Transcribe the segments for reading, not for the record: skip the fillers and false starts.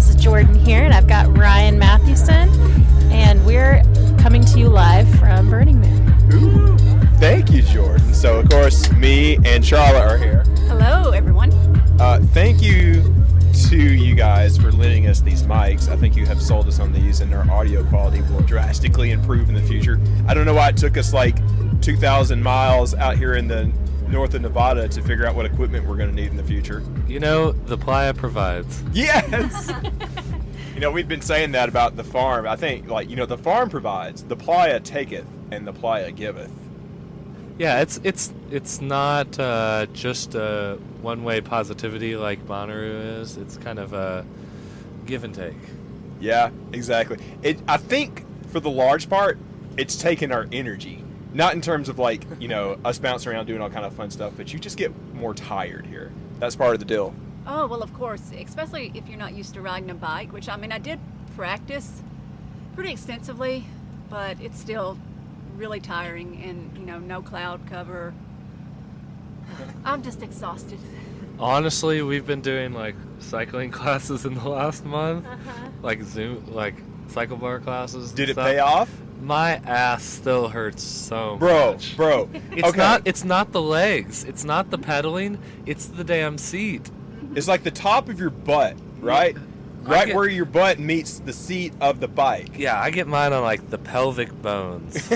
This is Jordan here, and I've got Ryan Mathewson, and we're coming to you live from Burning Man. Ooh, thank you, Jordan. So, of course, me and Sharla are here. Hello, everyone. Thank you to you guys for lending us these mics. I think you have sold us on these, and our audio quality will drastically improve in the future. I don't know why it took us like 2,000 miles out here in the north of Nevada to figure out what equipment we're going to need in the future. You know, the playa provides. Yes! You know, we've been saying that about the farm. I think, the farm provides, the playa taketh, and the playa giveth. Yeah, it's not just a one-way positivity like Burnaroo is. It's kind of a give and take. Yeah, exactly. I think, for the large part, it's taken our energy. Not in terms of, us bouncing around doing all kind of fun stuff, but you just get more tired here. That's part of the deal. Oh, well, of course, especially if you're not used to riding a bike, which, I did practice pretty extensively, but it's still really tiring and, no cloud cover. I'm just exhausted. Honestly, we've been doing, cycling classes in the last month. Cycle bar classes. Did it stuff. pay off? My ass still hurts so much. Bro. It's not the legs. It's not the pedaling. It's the damn seat. It's like the top of your butt, right? Right where your butt meets the seat of the bike. Yeah, I get mine on the pelvic bones.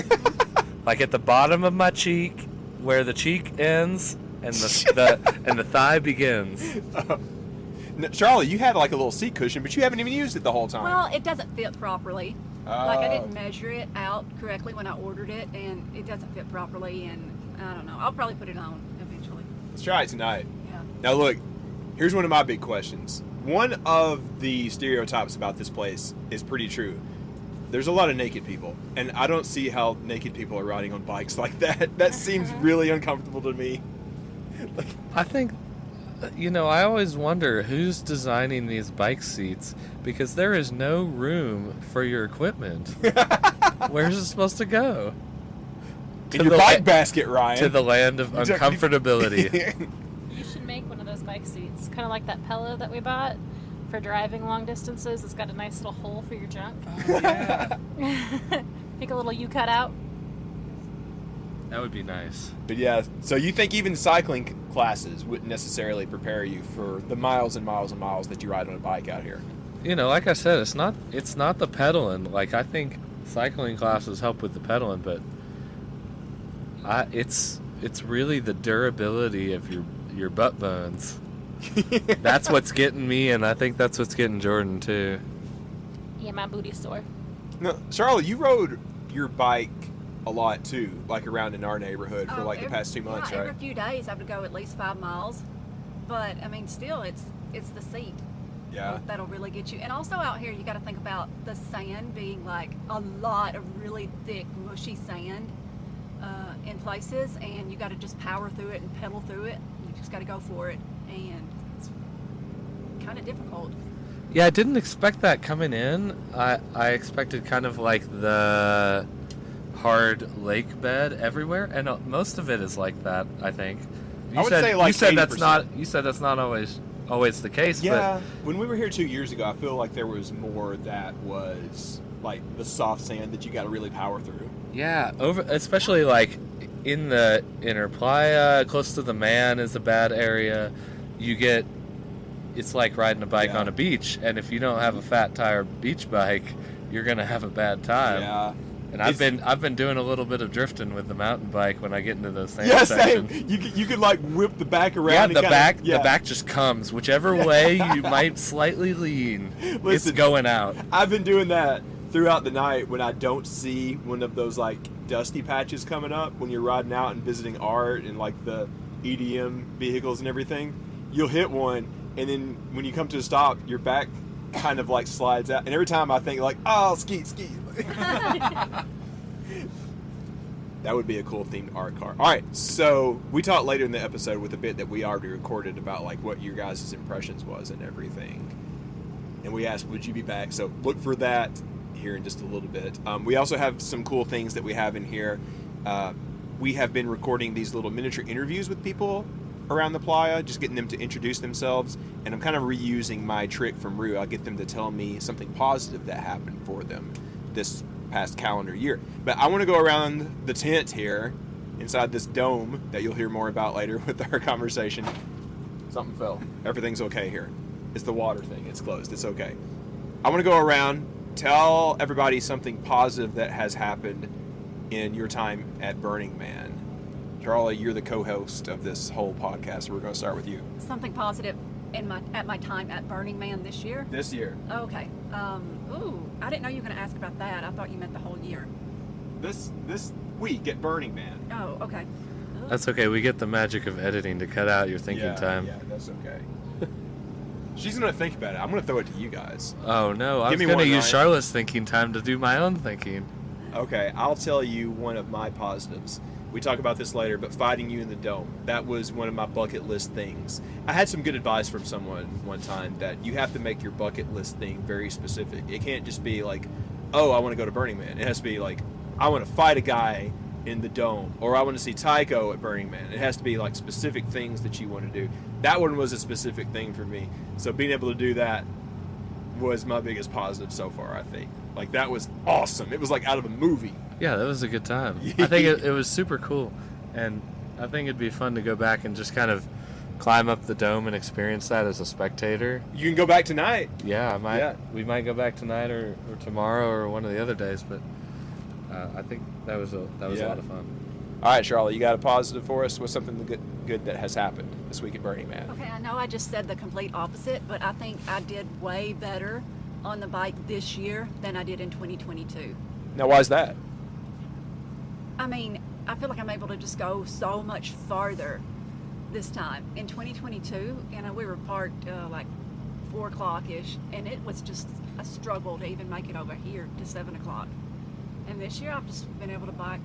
At the bottom of my cheek, where the cheek ends and the thigh begins. Charlie, you had a little seat cushion, but you haven't even used it the whole time. Well, it doesn't fit properly. I didn't measure it out correctly when I ordered it, and it doesn't fit properly, and I don't know. I'll probably put it on eventually. Let's try it tonight. Yeah. Now look, here's one of my big questions. One of the stereotypes about this place is pretty true. There's a lot of naked people, and I don't see how naked people are riding on bikes like that. That seems really uncomfortable to me. I think, I always wonder who's designing these bike seats, because there is no room for your equipment. Where's it supposed to go? In your bike basket, Ryan. To the land of uncomfortability. You should make one of those bike seats, kind of like that pillow that we bought for driving long distances. It's got a nice little hole for your junk. Oh, yeah. Make a little U cut out. That would be nice. But yeah, so you think even cycling classes wouldn't necessarily prepare you for the miles and miles and miles that you ride on a bike out here? Like I said, it's not the pedaling. I think cycling classes help with the pedaling, but it's really the durability of your butt bones. That's what's getting me, and I think that's what's getting Jordan too. Yeah, my booty's sore. No, Charlotte, you rode your bike a lot too, around in our neighborhood for the past 2 months, right? Every few days I would go at least 5 miles, but still it's the seat. Yeah. That'll really get you. And also out here, you got to think about the sand being a lot of really thick, mushy sand in places, and you got to just power through it and pedal through it. You just got to go for it, and it's kind of difficult. Yeah, I didn't expect that coming in. I expected kind of the hard lake bed everywhere, and most of it is like that. I think. I would say you said 80%. that's not always the case. Yeah, when we were here 2 years ago, I feel like there was more that was the soft sand that you got to really power through. Yeah, especially in the inner playa, close to the man is a bad area. It's like riding a bike on a beach, and if you don't have a fat tire beach bike, you're gonna have a bad time. Yeah. And I've been doing a little bit of drifting with the mountain bike when I get into those sand sections. Same. You could whip the back around. Yeah, the back just comes whichever way you might slightly lean. Listen, it's going out. I've been doing that throughout the night when I don't see one of those dusty patches coming up when you're riding out and visiting art and the EDM vehicles and everything. You'll hit one, and then when you come to a stop, your back kind of slides out, and every time I think ski. That would be a cool themed art car. All right, so we talked later in the episode with a bit that we already recorded about what your guys' impressions was and everything, and we asked, would you be back? So look for that here in just a little bit. We also have some cool things that we have in here. We have been recording these little miniature interviews with people around the playa, just getting them to introduce themselves. And I'm kind of reusing my trick from Roo. I'll get them to tell me something positive that happened for them this past calendar year. But I want to go around the tent here, inside this dome that you'll hear more about later with our conversation. Something fell. Everything's okay here. It's the water thing. It's closed. It's okay. I want to go around, tell everybody something positive that has happened in your time at Burning Man. Charlie, you're the co-host of this whole podcast, so we're going to start with you. Something positive at my time at Burning Man this year. This year. Okay. I didn't know you were going to ask about that. I thought you meant the whole year. This week at Burning Man. Oh, okay. That's okay. We get the magic of editing to cut out your thinking time. Yeah, that's okay. She's going to think about it. I'm going to throw it to you guys. Oh, no. I was me going to one, use Ryan. Charlotte's thinking time to do my own thinking. Okay, I'll tell you one of my positives. We talk about this later, but fighting you in the dome, that was one of my bucket list things. I had some good advice from someone one time that you have to make your bucket list thing very specific. It can't just be like, oh, I want to go to Burning Man. It has to be like, I want to fight a guy in the dome, or I want to see Tycho at Burning Man. It has to be like specific things that you want to do. That one was a specific thing for me. So being able to do that was my biggest positive so far, I think. Like, that was awesome. It was like out of a movie. Yeah, that was a good time. I think it was super cool. And I think it'd be fun to go back and just kind of climb up the dome and experience that as a spectator. You can go back tonight. Yeah, I might. Yeah. We might go back tonight or tomorrow or one of the other days, but I think that was a lot of fun. All right, Charlotte, you got a positive for us? What's something good that has happened this week at Burning Man? Okay, I know I just said the complete opposite, but I think I did way better on the bike this year than I did in 2022. Now, why is that? I mean, I feel like I'm able to just go so much farther this time. In 2022, we were parked like 4 o'clock-ish, and it was just a struggle to even make it over here to 7 o'clock. And this year, I've just been able to bike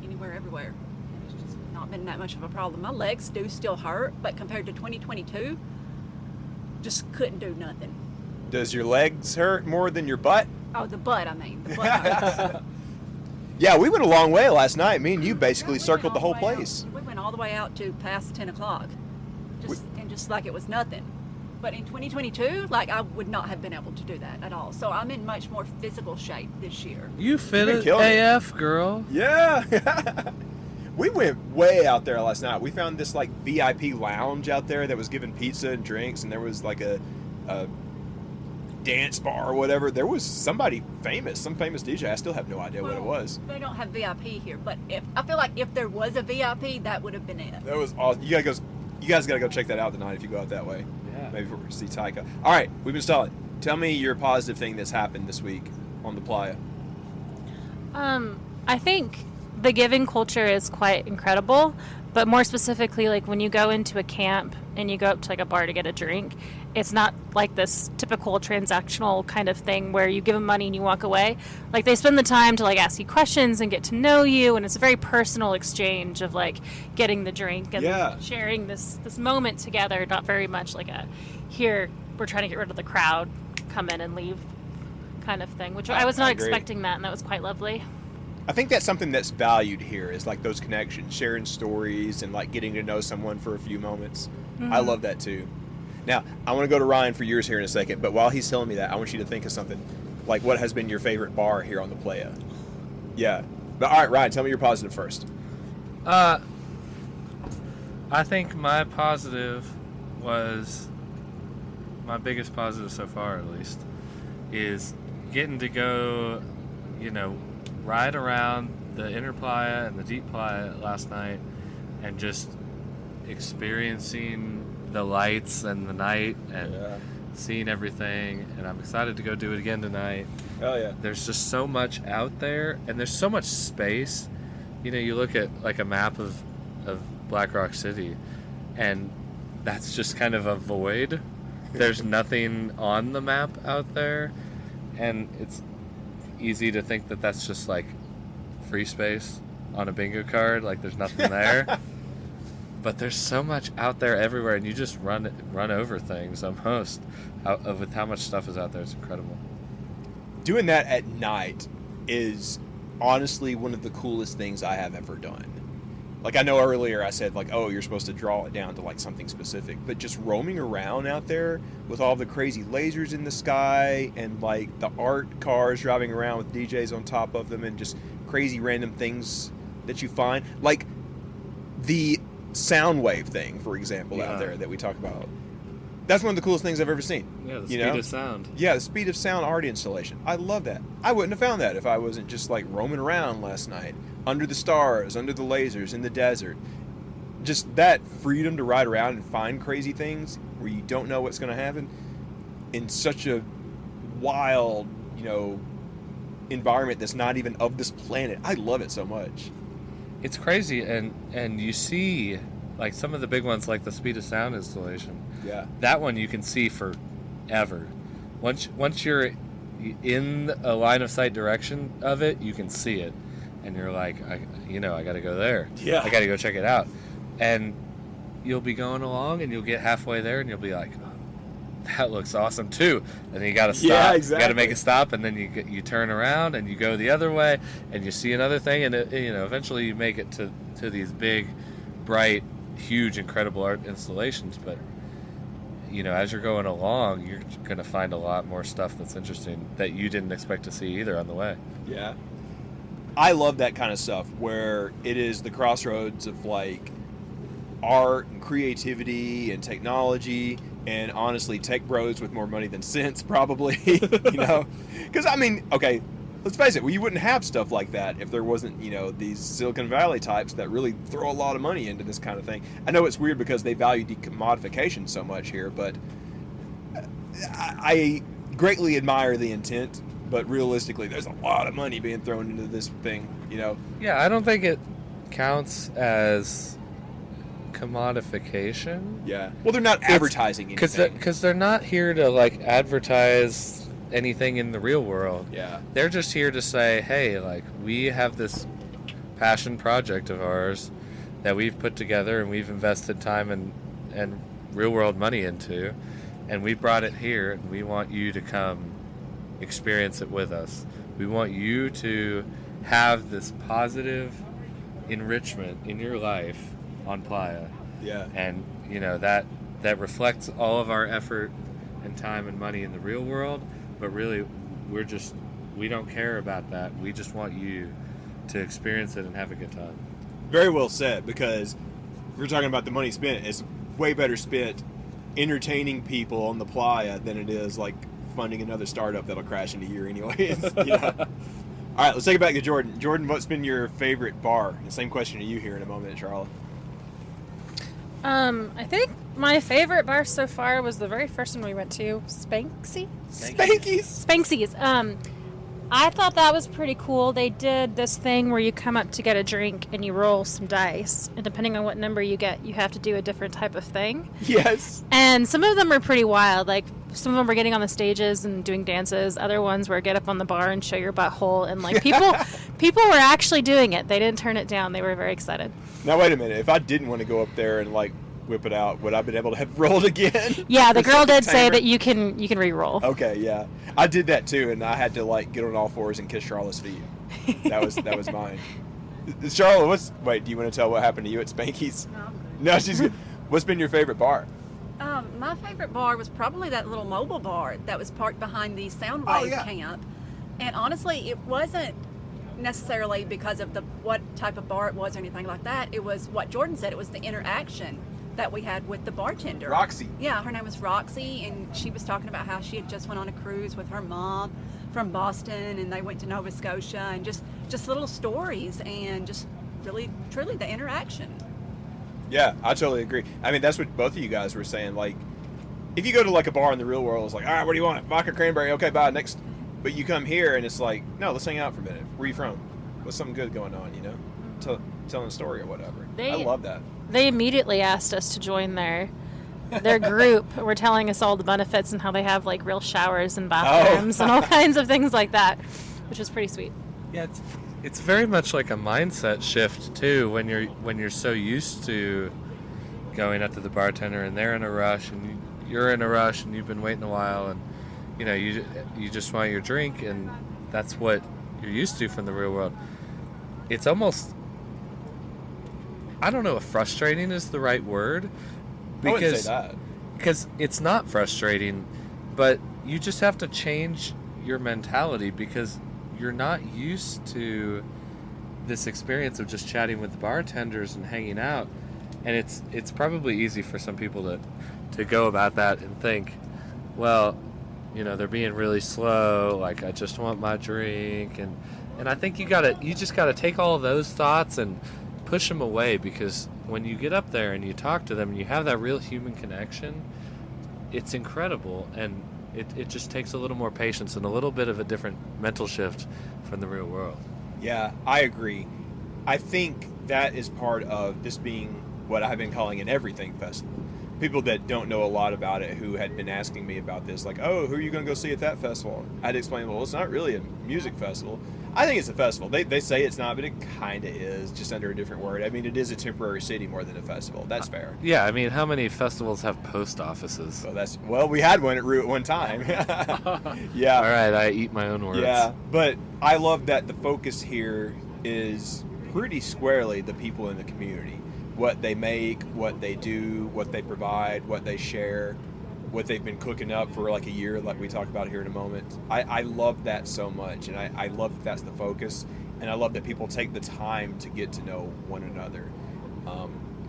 anywhere, everywhere. And it's just not been that much of a problem. My legs do still hurt, but compared to 2022, just couldn't do nothing. Does your legs hurt more than your butt? Oh, the butt, I mean. The butt hurts. Yeah, we went a long way last night. Me and you basically We went circled the all whole way place. We went all the way out to past 10 o'clock. Just like it was nothing. But in 2022, like, I would not have been able to do that at all. So I'm in much more physical shape this year. You fit been it killing it. AF, girl. Yeah. We went way out there last night. We found this like VIP lounge out there that was giving pizza and drinks, and there was like a dance bar or whatever. There was somebody famous, some famous DJ. I still have no idea what it was. They don't have VIP here, but I feel like if there was a VIP, that would have been it. That was awesome. You guys gotta go check that out tonight if you go out that way. Yeah. Maybe we'll see Tycho. All right, we've been stalling. Tell me your positive thing that's happened this week on the playa. I think the giving culture is quite incredible, but more specifically, like when you go into a camp and you go up to like a bar to get a drink, it's not like this typical transactional kind of thing where you give them money and you walk away. Like, they spend the time to like ask you questions and get to know you, and it's a very personal exchange of like getting the drink and sharing this moment together. Not very much like a here we're trying to get rid of the crowd, come in and leave kind of thing, which I was not expecting that, and that was quite lovely. I think that's something that's valued here, is like those connections, sharing stories and like getting to know someone for a few moments. I love that too. Now, I want to go to Ryan for yours here in a second, but while he's telling me that, I want you to think of something. Like, what has been your favorite bar here on the playa? Yeah. But all right, Ryan, tell me your positive first. I think my positive was, my biggest positive so far at least, is getting to go, ride around the inner playa and the deep playa last night and just experiencing the lights and the night and seeing everything. And I'm excited to go do it again tonight. Oh yeah. There's just so much out there, and there's so much space. You look at like a map of Black Rock City, and that's just kind of a void. There's nothing on the map out there, and it's easy to think that that's just like free space on a bingo card, like there's nothing there. But there's so much out there everywhere, and you just run over things almost with how much stuff is out there. It's incredible. Doing that at night is honestly one of the coolest things I have ever done. like I know earlier I said like, oh, you're supposed to draw it down to like something specific, but just roaming around out there with all the crazy lasers in the sky and like the art cars driving around with DJs on top of them and just crazy random things that you find, like the sound wave thing, for example, out there that we talk about. That's one of the coolest things I've ever seen. Yeah, the speed of sound. Yeah, the speed of sound art installation. I love that. I wouldn't have found that if I wasn't just like roaming around last night under the stars, under the lasers, in the desert. Just that freedom to ride around and find crazy things where you don't know what's going to happen in such a wild, environment that's not even of this planet. I love it so much. It's crazy, and you see like some of the big ones, like the speed of sound installation. Yeah. That one you can see forever. Once you're in a line of sight direction of it, you can see it, and you're like, I got to go there. Yeah. I got to go check it out, and you'll be going along, and you'll get halfway there, and you'll be like, oh, that looks awesome too. And then you got to stop. Yeah, exactly. You got to make a stop, and then you turn around and you go the other way, and you see another thing, and eventually you make it to these big, bright, huge, incredible art installations. But as you're going along, you're going to find a lot more stuff that's interesting that you didn't expect to see either on the way. Yeah. I love that kind of stuff where it is the crossroads of like art and creativity and technology and honestly tech bros with more money than sense probably, because okay, let's face it, you wouldn't have stuff like that if there wasn't, these Silicon Valley types that really throw a lot of money into this kind of thing. I know it's weird because they value decommodification so much here, but I greatly admire the intent, but realistically, there's a lot of money being thrown into this thing, Yeah, I don't think it counts as commodification. Yeah. Well, they're not advertising anything. Because they're not here to, like, advertise anything in the real world. Yeah. They're just here to say, hey, like, we have this passion project of ours that we've put together and we've invested time and real world money into, and we brought it here, and we want you to come experience it with us. We want you to have this positive enrichment in your life on Playa. Yeah. And that reflects all of our effort and time and money in the real world, but really we don't care about that. We just want you to experience it and have a good time. Very well said, because we're talking about the money spent. It's way better spent entertaining people on the Playa than it is like funding another startup that'll crash into year anyways. All right, let's take it back to Jordan. Jordan, what's been your favorite bar? The same question to you here in a moment, Sharla. I think my favorite bar so far was the very first one we went to, Spanky's. I thought that was pretty cool. They did this thing where you come up to get a drink and you roll some dice, and depending on what number you get, you have to do a different type of thing. Yes. And some of them were pretty wild. Like, some of them were getting on the stages and doing dances. Other ones were get up on the bar and show your butthole. And like people were actually doing it. They didn't turn it down. They were very excited. Now wait a minute. If I didn't want to go up there and like whip it out, would I have been able to have rolled again? Yeah, the girl did say that you can re-roll. Okay, yeah, I did that too, and I had to like get on all fours and kiss Charlotte's feet. That was mine. Sharla, do you want to tell what happened to you at Spanky's? No, she's good. What's been your favorite bar? My favorite bar was probably that little mobile bar that was parked behind the Soundwave camp. And honestly, it wasn't necessarily because of what type of bar it was or anything like that. It was what Jordan said. It was the interaction that we had with the bartender. Roxy. Yeah, her name was Roxy, and she was talking about how she had just went on a cruise with her mom from Boston, and they went to Nova Scotia, and just little stories, and just really, truly the interaction. Yeah, I totally agree. I mean, that's what both of you guys were saying. Like, if you go to like a bar in the real world, it's like, all right, what do you want? Vodka cranberry. Okay, bye. Next. But you come here and it's like, no, let's hang out for a minute. Where are you from? What's something good going on? Telling a story or whatever. I love that. They immediately asked us to join their group. We're telling us all the benefits and how they have like real showers and bathrooms and all kinds of things like that, which was pretty sweet. Yeah, it's very much like a mindset shift too when you're so used to going up to the bartender and they're in a rush and you're in a rush and you've been waiting a while and you just want your drink and that's what you're used to from the real world. It's almost I don't know if frustrating is the right word. I wouldn't say that. Because it's not frustrating, but you just have to change your mentality because you're not used to this experience of just chatting with the bartenders and hanging out. And it's probably easy for some people to go about that and think, well, you know, they're being really slow, like, I just want my drink. And I think you just gotta take all of those thoughts and push them away, because when you get up there and you talk to them and you have that real human connection, it's incredible. And it just takes a little more patience and a little bit of a different mental shift from the real world. Yeah, I agree. I think that is part of this being what I've been calling an everything festival. People that don't know a lot about it who had been asking me about this, like, oh, who are you going to go see at that festival? I'd explain, well, it's not really a music festival. I think it's a festival. They say it's not, but it kind of is, just under a different word. I mean, it is a temporary city more than a festival. That's fair. Yeah, I mean, how many festivals have post offices? Well, we had one at Roo at one time. Yeah. All right, I eat my own words. Yeah, but I love that the focus here is pretty squarely the people in the community. What they make, what they do, what they provide, what they share, what they've been cooking up for like a year, like we talk about here in a moment. I love that so much, and I love that that's the focus, and I love that people take the time to get to know one another.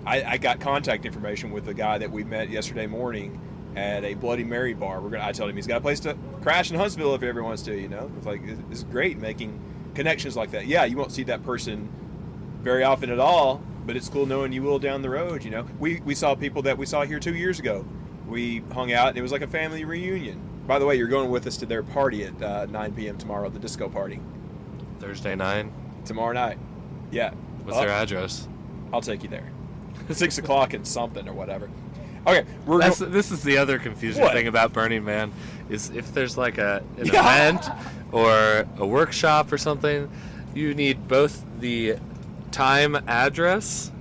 I got contact information with the guy that we met yesterday morning at a Bloody Mary bar. I told him he's got a place to crash in Huntsville if he ever wants to, you know. It's like, it's great making connections like that. Yeah, you won't see that person very often at all, but it's cool knowing you will down the road, you know. We saw people that we saw here 2 years ago. We hung out, and it was like a family reunion. By the way, you're going with us to their party at 9 p.m. tomorrow, the disco party. Thursday 9? Tomorrow night. Yeah. What's their address? I'll take you there. 6 o'clock and something or whatever. Okay. This is the other confusing thing about Burning Man, is if there's like an Yeah. event or a workshop or something, you need both the time address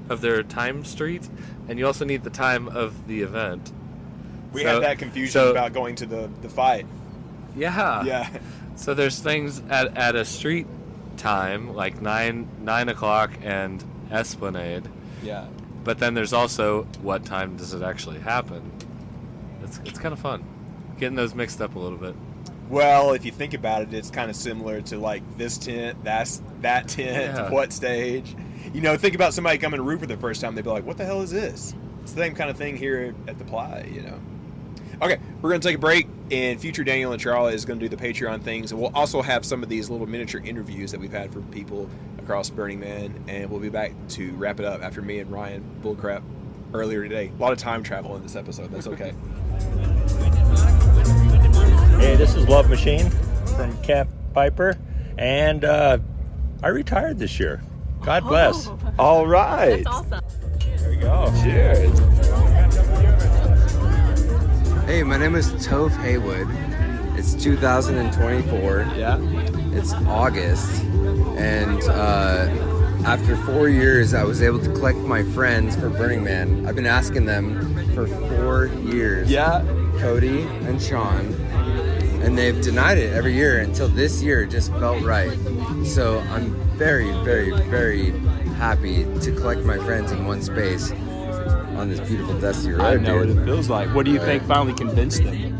of their time street, and you also need the time of the event. We had that confusion about going to the fight. Yeah. Yeah. So there's things at a street time, like 9 o'clock and Esplanade. Yeah. But then there's also what time does it actually happen. It's kind of fun. Getting those mixed up a little bit. Well, if you think about it, it's kind of similar to like this tent, that tent, Yeah. what stage. You know, think about somebody coming to Roo for the first time. They'd be like, what the hell is this? It's the same kind of thing here at the Ply, you know. Okay, we're going to take a break, and future Daniel and Sharla is going to do the Patreon things, and we'll also have some of these little miniature interviews that we've had from people across Burning Man, and we'll be back to wrap it up after me and Ryan bullcrap earlier today. A lot of time travel in this episode. That's okay. Hey, this is Love Machine from Camp Piper, and I retired this year. God bless. Oh, All right. that's awesome. There you go. Cheers. Hey, my name is Toph Haywood. It's 2024. Yeah. It's August. And after 4 years, I was able to collect my friends for Burning Man. I've been asking them for 4 years. Yeah. Cody and Sean. And they've denied it every year until this year it just felt right. So I'm very, very, very happy to collect my friends in one space on this beautiful dusty road. I know what dude. it feels like. What do you think finally convinced them?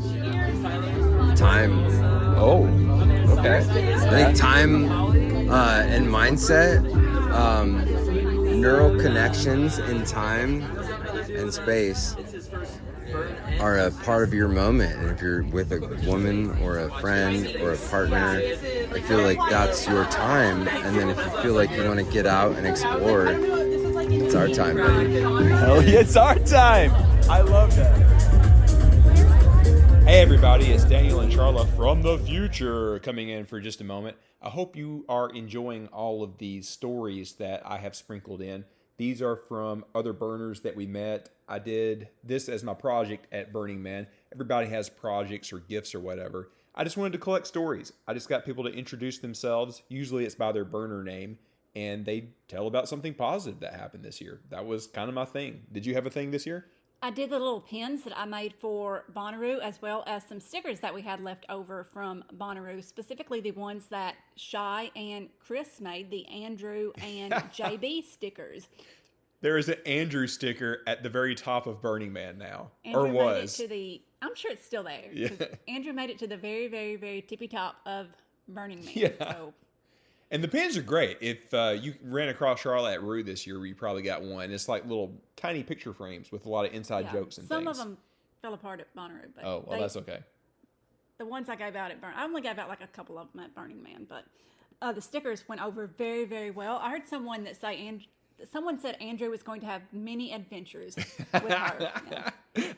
Time. Oh, okay. I think time and mindset, neural connections in time and space are a part of your moment. And if you're with a woman or a friend or a partner, I feel like that's your time. And then if you feel like you want to get out and explore, it's our time, buddy. Hell yeah, it's our time. I love that. Hey everybody, it's Daniel and Sharla from the future coming in for just a moment. I hope you are enjoying all of these stories that I have sprinkled in. These are from other burners that we met. I did this as my project at Burning Man. Everybody has projects or gifts or whatever. I just wanted to collect stories. I just got people to introduce themselves. Usually it's by their burner name, and they tell about something positive that happened this year. That was kind of my thing. Did you have a thing this year? I did the little pins that I made for Burnaroo, as well as some stickers that we had left over from Burnaroo, specifically the ones that Shy and Chris made, the Andrew and JB stickers. There is an Andrew sticker at the very top of Burning Man now, Andrew or was. made it to the. I'm sure it's still there. Yeah. 'Cause Andrew made it to the very, very, very tippy top of Burning Man. Yeah. So And the pins are great. If you ran across Charla at Roo this year, you probably got one. It's like little tiny picture frames with a lot of inside yeah, jokes and some things. of them fell apart at Bonnaroo, but Oh, well, that's okay. the ones I gave out at I only gave out like a couple of them at Burning Man, but the stickers went over very, very well. I heard someone that say someone said Andrew was going to have many adventures with her. Yeah.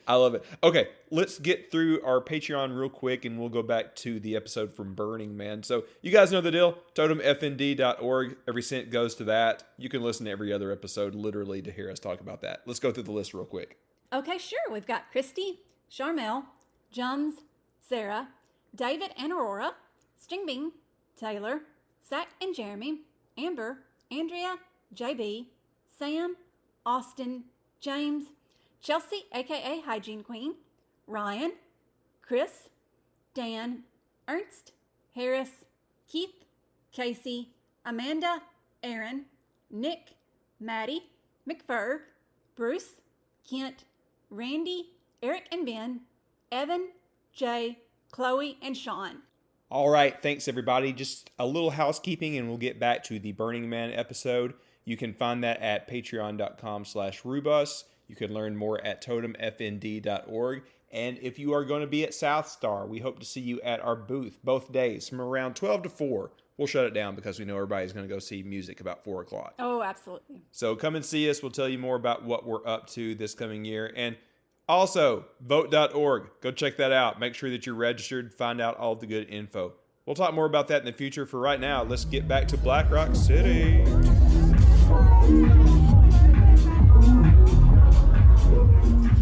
I love it. Okay, let's get through our Patreon real quick, and we'll go back to the episode from Burning Man. So you guys know the deal. TotemFND.org. Every cent goes to that. You can listen to every other episode literally to hear us talk about that. Let's go through the list real quick. Okay, sure. We've got Christy, Charmel, Jums, Sarah, David and Aurora, Stingbing, Taylor, Zach and Jeremy, Amber, Andrea, JB, Sam, Austin, James, Chelsea, aka Hygiene Queen, Ryan, Chris, Dan, Ernst, Harris, Keith, Casey, Amanda, Aaron, Nick, Maddie, McFerg, Bruce, Kent, Randy, Eric and Ben, Evan, Jay, Chloe, and Sean. All right, thanks everybody. Just a little housekeeping and we'll get back to the Burning Man episode. You can find that at patreon.com/Rubus. You can learn more at totemfnd.org. And if you are going to be at South Star, we hope to see you at our booth both days from around 12 to 4. We'll shut it down because we know everybody's going to go see music about 4 o'clock. Oh, absolutely. So come and see us. We'll tell you more about what we're up to this coming year. And also, vote.org. Go check that out. Make sure that you're registered. Find out all the good info. We'll talk more about that in the future. For right now, let's get back to Black Rock City.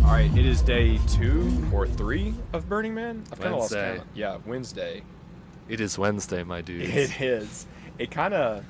All right, it is day 2 or 3 of Burning Man. I've kind of lost Wednesday. count. Yeah, Wednesday. It is Wednesday, my dudes. It is. It kind of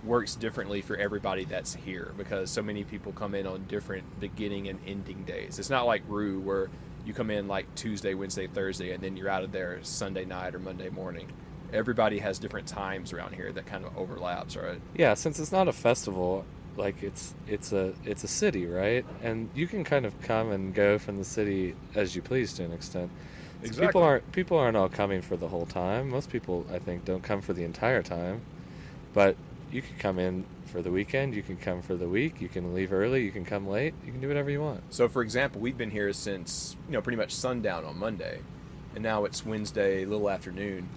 works differently for everybody that's here because so many people come in on different beginning and ending days. It's not like Roo where you come in like Tuesday, Wednesday, Thursday, and then you're out of there Sunday night or Monday morning. Everybody has different times around here that kind of overlaps, right? Yeah, since it's not a festival, like it's a city, right? And you can kind of come and go from the city as you please to an extent. So Exactly. people aren't all coming for the whole time. Most people, I think, don't come for the entire time. But you can come in for the weekend, you can come for the week, you can leave early, you can come late, you can do whatever you want. So, for example, we've been here since, pretty much sundown on Monday, and now it's Wednesday, a little afternoon,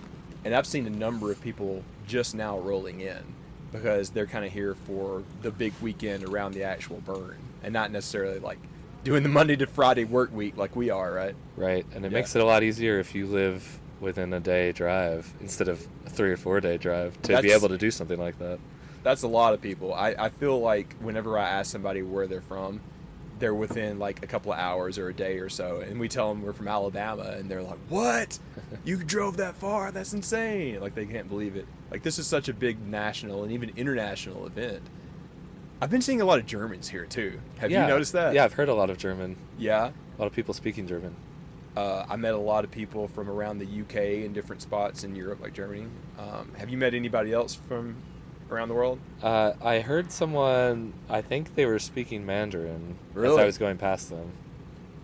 and I've seen a number of people just now rolling in because they're kind of here for the big weekend around the actual burn, and not necessarily like doing the Monday to Friday work week like we are, right? Right, and it Yeah. makes it a lot easier if you live within a day drive instead of a 3 or 4 day drive to be That's- able to do something like that. That's a lot of people. I feel like whenever I ask somebody where they're from, they're within like a couple of hours or a day or so, and we tell them we're from Alabama, and they're like, "What? You drove that far? That's insane!" Like they can't believe it. Like this is such a big national and even international event. I've been seeing a lot of Germans here too. Have you noticed that? Yeah, I've heard a lot of German. Yeah. A lot of people speaking German. I met a lot of people from around the UK and different spots in Europe, like Germany. Have you met anybody else from around the world? I heard someone, I think they were speaking Mandarin as Really? I was going past them.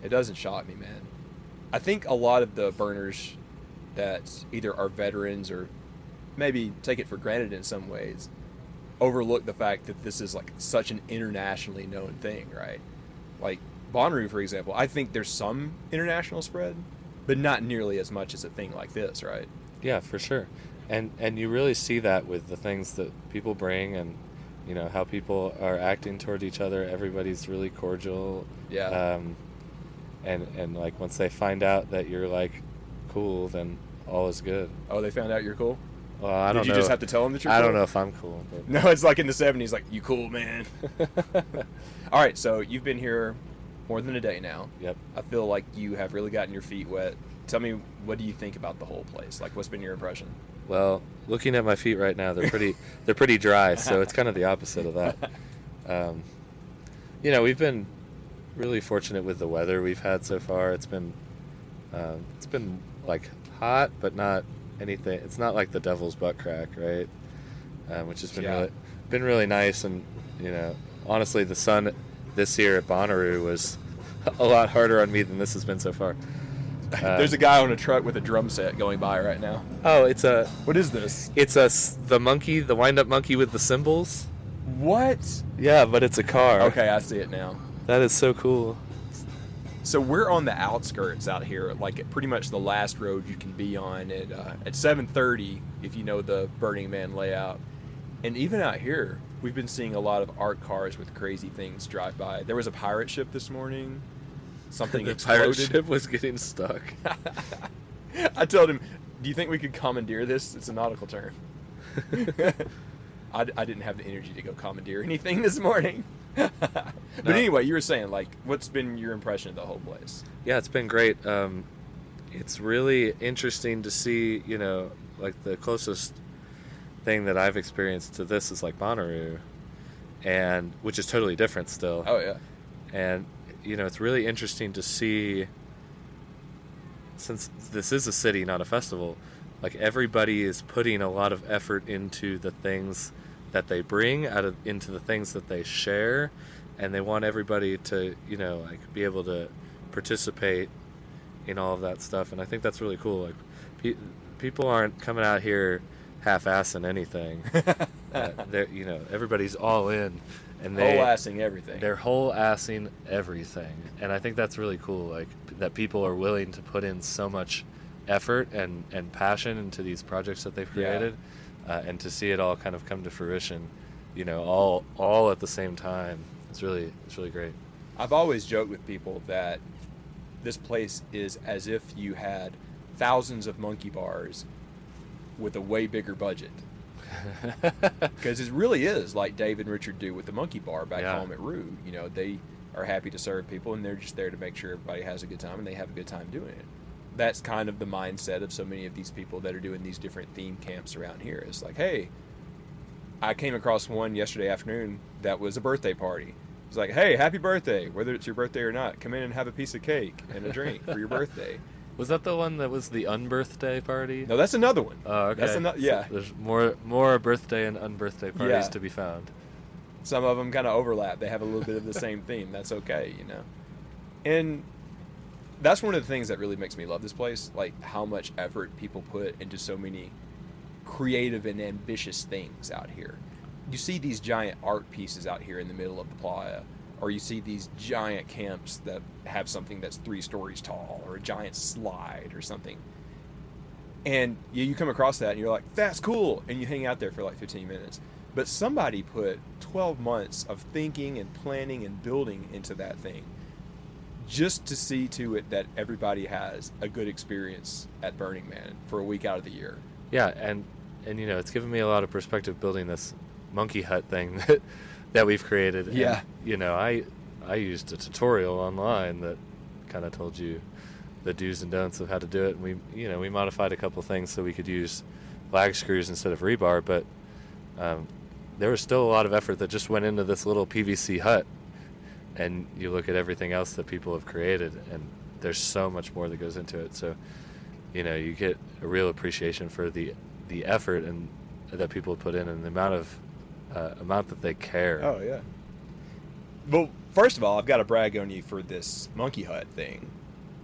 It doesn't shock me, man. I think a lot of the burners that either are veterans or maybe take it for granted in some ways overlook the fact that this is like such an internationally known thing, right? Like Bonnaroo, for example, I think there's some international spread, but not nearly as much as a thing like this, right? Yeah, for sure. And you really see that with the things that people bring and, how people are acting toward each other. Everybody's really cordial. Yeah. And like once they find out that you're like cool, then all is good. Oh, they found out you're cool? Well, I don't know. Did you just have to tell them that you're cool? I don't know if I'm cool. But No, it's like in the 70s, like, you cool, man. All right, so you've been here more than a day now. Yep. I feel like you have really gotten your feet wet. Tell me, what do you think about the whole place? Like, what's been your impression? Well, looking at my feet right now, they're pretty dry, so it's kind of the opposite of that. We've been really fortunate with the weather we've had so far. It's been like hot, but not anything. It's not like the devil's butt crack, right? Which has been Yeah. really nice, and honestly, the sun this year at Bonnaroo was a lot harder on me than this has been so far. There's a guy on a truck with a drum set going by right now. Oh, it's a... What is this? It's the monkey, the wind-up monkey with the cymbals. What? Yeah, but it's a car. Okay, I see it now. That is so cool. So we're on the outskirts out here, like at pretty much the last road you can be on at 7:30, if you know the Burning Man layout. And even out here, we've been seeing a lot of art cars with crazy things drive by. There was a pirate ship this morning. Something The exploded. pirate ship was getting stuck. I told him, do you think we could commandeer this? It's a nautical term. I didn't have the energy to go commandeer anything this morning. But No. anyway, you were saying, like, what's been your impression of the whole place? Yeah, it's been great. It's really interesting to see, you know, like the closest thing that I've experienced to this is like Bonnaroo, and which is totally different still. Oh, yeah. And, you know, it's really interesting to see, since this is a city, not a festival, like everybody is putting a lot of effort into the things that they bring into the things that they share, and they want everybody to, you know, like be able to participate in all of that stuff. And I think that's really cool. Like people aren't coming out here half-assing anything. You know, everybody's all in, and Whole-assing everything. they're whole-assing everything. And I think that's really cool, like that people are willing to put in so much effort and passion into these projects that they've created. And to see it all kind of come to fruition, you know, all at the same time, it's really great. I've always joked with people that this place is as if you had thousands of monkey bars with a way bigger budget. Because it really is like Dave and Richard do with the monkey bar back home at Roo. You know, they are happy to serve people, and they're just there to make sure everybody has a good time, and they have a good time doing it. That's kind of the mindset of so many of these people that are doing these different theme camps around here. It's like, hey, I came across one yesterday afternoon that was a birthday party. It's like, hey, happy birthday, whether it's your birthday or not. Come in and have a piece of cake and a drink for your birthday. Was that the one that was the unbirthday party? No, that's another one. Oh, okay. That's another. Yeah. So there's more birthday and unbirthday parties to be found. Some of them kind of overlap. They have a little bit of the same theme. That's okay, you know. And that's one of the things that really makes me love this place, like how much effort people put into so many creative and ambitious things out here. You see these giant art pieces out here in the middle of the playa, or you see these giant camps that have something that's 3 stories tall, or a giant slide or something. And you come across that and you're like, that's cool, and you hang out there for like 15 minutes. But somebody put 12 months of thinking and planning and building into that thing, just to see to it that everybody has a good experience at Burning Man for a week out of the year. Yeah, and you know, it's given me a lot of perspective building this monkey hut thing that we've created. Yeah. And, you know, I used a tutorial online that kind of told you the do's and don'ts of how to do it, and we modified a couple things so we could use lag screws instead of rebar, but there was still a lot of effort that just went into this little PVC hut. And you look at everything else that people have created, and there's so much more that goes into it. So, you know, you get a real appreciation for the effort and that people put in, and the amount that they care. Oh, yeah. Well, first of all, I've got to brag on you for this monkey hut thing.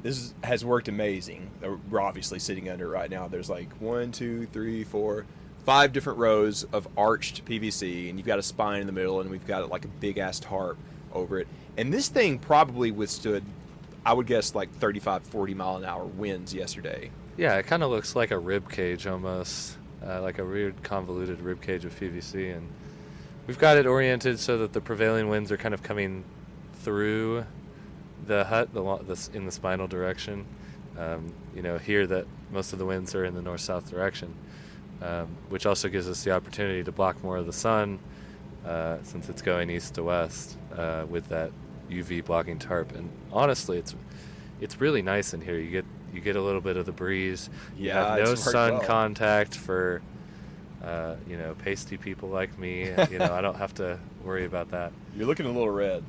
This has worked amazing. We're obviously sitting under it right now. There's like 1, 2, 3, 4, 5 different rows of arched PVC, and you've got a spine in the middle, and we've got like a big-ass tarp over it. And this thing probably withstood, I would guess, like 35, 40 mile an hour winds yesterday. Yeah, it kind of looks like a rib cage almost, like a weird convoluted rib cage of PVC. And we've got it oriented so that the prevailing winds are kind of coming through the hut in the spinal direction. You know, here that most of the winds are in the north-south direction, which also gives us the opportunity to block more of the sun since it's going east to west with that UV blocking tarp. And honestly, it's really nice in here. You get a little bit of the breeze. You have no sun contact for you know, pasty people like me. You know, I don't have to worry about that. You're looking a little red.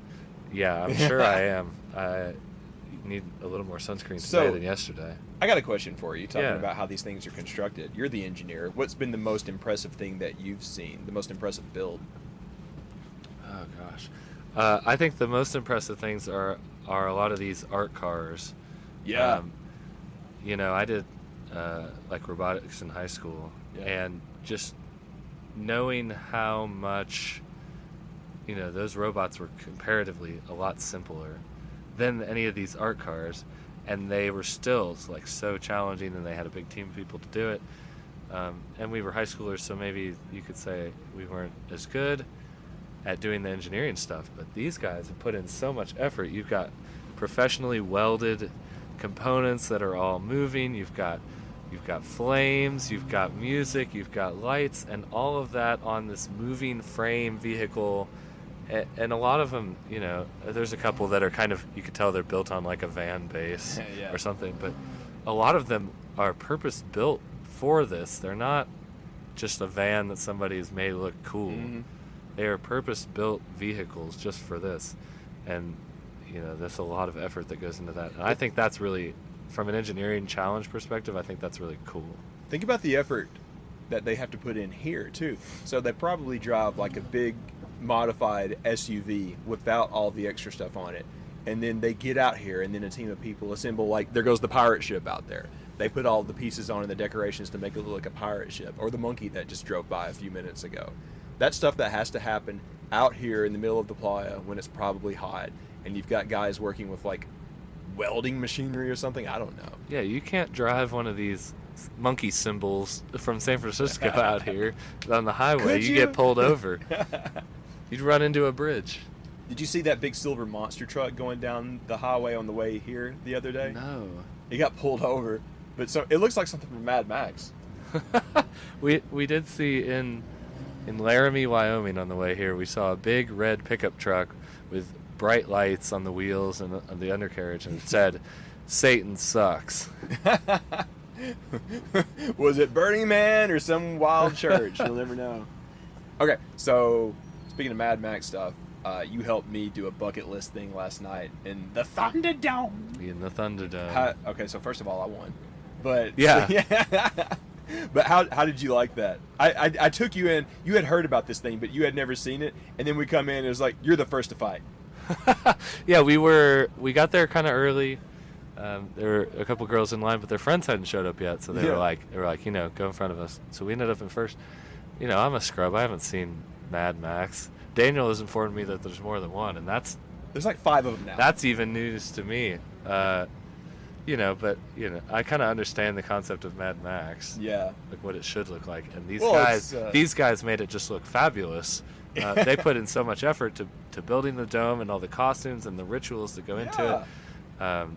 Yeah, I'm sure I am. I need a little more sunscreen today than yesterday. I got a question for you, talking about how these things are constructed. You're the engineer. What's been the most impressive thing that you've seen, the most impressive build? Oh, gosh. I think the most impressive things are a lot of these art cars. Yeah. You know, I did like robotics in high school, and just knowing how much, you know, those robots were comparatively a lot simpler than any of these art cars, and they were still like so challenging, and they had a big team of people to do it. And we were high schoolers, so maybe you could say we weren't as good at doing the engineering stuff, but these guys have put in so much effort. You've got professionally welded components that are all moving. You've got flames, you've got music, you've got lights, and all of that on this moving frame vehicle. And a lot of them, you know, there's a couple that are kind of, you could tell they're built on like a van base or something, but a lot of them are purpose built for this. They're not just a van that somebody's made look cool. Mm-hmm. They are purpose-built vehicles just for this, and you know, there's a lot of effort that goes into that. And I think that's really, from an engineering challenge perspective, I think that's really cool. Think about the effort that they have to put in here too. So they probably drive like a big modified SUV without all the extra stuff on it, and then they get out here, and then a team of people assemble. Like, there goes the pirate ship out there. They put all the pieces on and the decorations to make it look like a pirate ship, or the monkey that just drove by a few minutes ago. That's stuff that has to happen out here in the middle of the playa when it's probably hot, and you've got guys working with like welding machinery or something. I don't know. Yeah, you can't drive one of these monkey symbols from San Francisco out here on the highway. Could You you? get pulled over. You'd run into a bridge. Did you see that big silver monster truck going down the highway on the way here the other day? No. It got pulled over, but so it looks like something from Mad Max. We did see in Laramie, Wyoming, on the way here, we saw a big red pickup truck with bright lights on the wheels and on the undercarriage, and it said, "Satan sucks." Was it Burning Man or some wild church? You'll never know. Okay, so speaking of Mad Max stuff, you helped me do a bucket list thing last night in the Thunderdome. In the Thunderdome. Okay, so first of all, I won. But Yeah. But how did you like that? I took you in. You had heard about this thing, but you had never seen it. And then we come in, and it was like, you're the first to fight. Yeah, we got there kind of early. There were a couple girls in line, but their friends hadn't showed up yet, so they were like, you know, go in front of us. So we ended up in first. You know, I'm a scrub. I haven't seen Mad Max. Daniel has informed me that there's more than one, and There's like 5 of them now. that's even news to me. You know, but you know, I kind of understand the concept of Mad Max. Yeah. Like what it should look like, and these Well, these guys made it just look fabulous. They put in so much effort to building the dome and all the costumes and the rituals that go into it.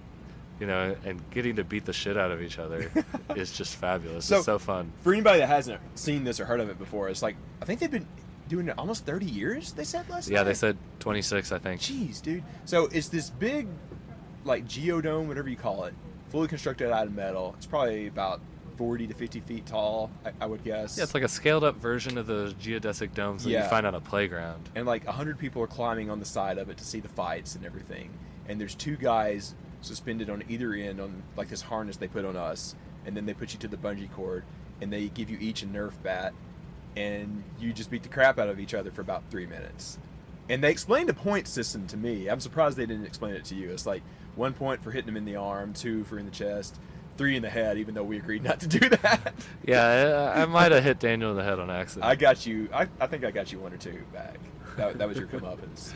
You know, and getting to beat the shit out of each other is just fabulous. It's so fun. For anybody that hasn't seen this or heard of it before, it's like, I think they've been doing it almost 30 years, they said last night? Yeah, they said 26, I think. Jeez, dude. So it's this big, like, geodome, whatever you call it, fully constructed out of metal. It's probably about 40 to 50 feet tall, I would guess. Yeah, it's like a scaled-up version of the geodesic domes that you find on a playground. And like 100 people are climbing on the side of it to see the fights and everything. And there's 2 guys suspended on either end on like this harness they put on us, and then they put you to the bungee cord, and they give you each a Nerf bat, and you just beat the crap out of each other for about 3 minutes. And they explained a point system to me. I'm surprised they didn't explain it to you. It's like 1 point for hitting them in the arm, 2 for in the chest, 3 in the head, even though we agreed not to do that. Yeah, I might have hit Daniel in the head on accident. I got you. I think I got you 1 or 2 back. That was your comeuppance.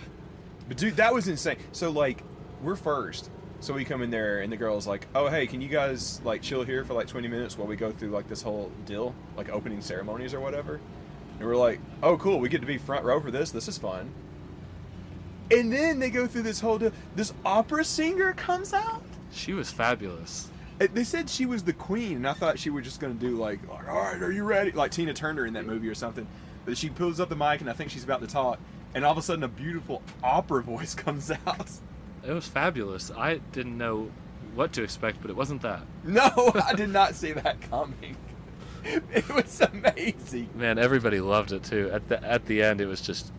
But dude, that was insane. So like, we're first. So we come in there, and the girl's like, "Oh, hey, can you guys like chill here for like 20 minutes while we go through like this whole deal, like opening ceremonies or whatever?" And we're like, "Oh, cool. We get to be front row for this. This is fun." And then they go through this whole deal. This opera singer comes out. She was fabulous. They said she was the queen, and I thought she was just going to do like, "All right, are you ready?" Like Tina Turner in that movie or something. But she pulls up the mic, and I think she's about to talk, and all of a sudden a beautiful opera voice comes out. It was fabulous. I didn't know what to expect, but it wasn't that. No, I did not see that coming. It was amazing. Man, everybody loved it too. At the end, it was just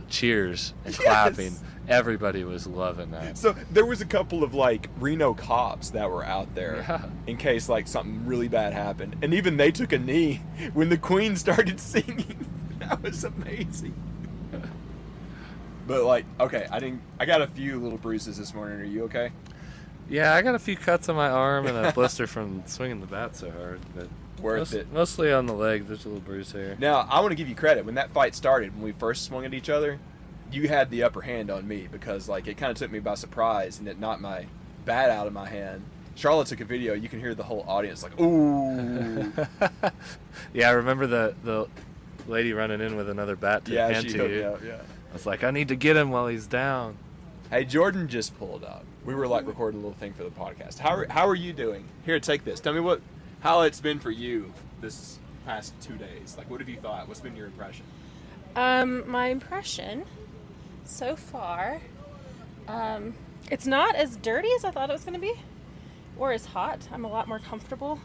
cheers and clapping. Everybody was loving that. So there was a couple of like Reno cops that were out there in case like something really bad happened, and even they took a knee when the Queen started singing. That was amazing. But like, okay, I got a few little bruises this morning. Are you okay? Yeah, I got a few cuts on my arm and a blister from swinging the bat so hard. But Worth it. Mostly on the leg. There's a little bruise here. Now, I want to give you credit. When that fight started, when we first swung at each other, you had the upper hand on me because like it kind of took me by surprise and it knocked my bat out of my hand. Charlotte took a video. You can hear the whole audience like, ooh. Yeah, I remember the lady running in with another bat to hand to you. Yeah. I was like, I need to get him while he's down. Hey, Jordan just pulled up. We were like recording a little thing for the podcast. How are you doing? Here, take this. Tell me how it's been for you this past 2 days. Like, what have you thought? What's been your impression? My impression so far, it's not as dirty as I thought it was going to be, or as hot. I'm a lot more comfortable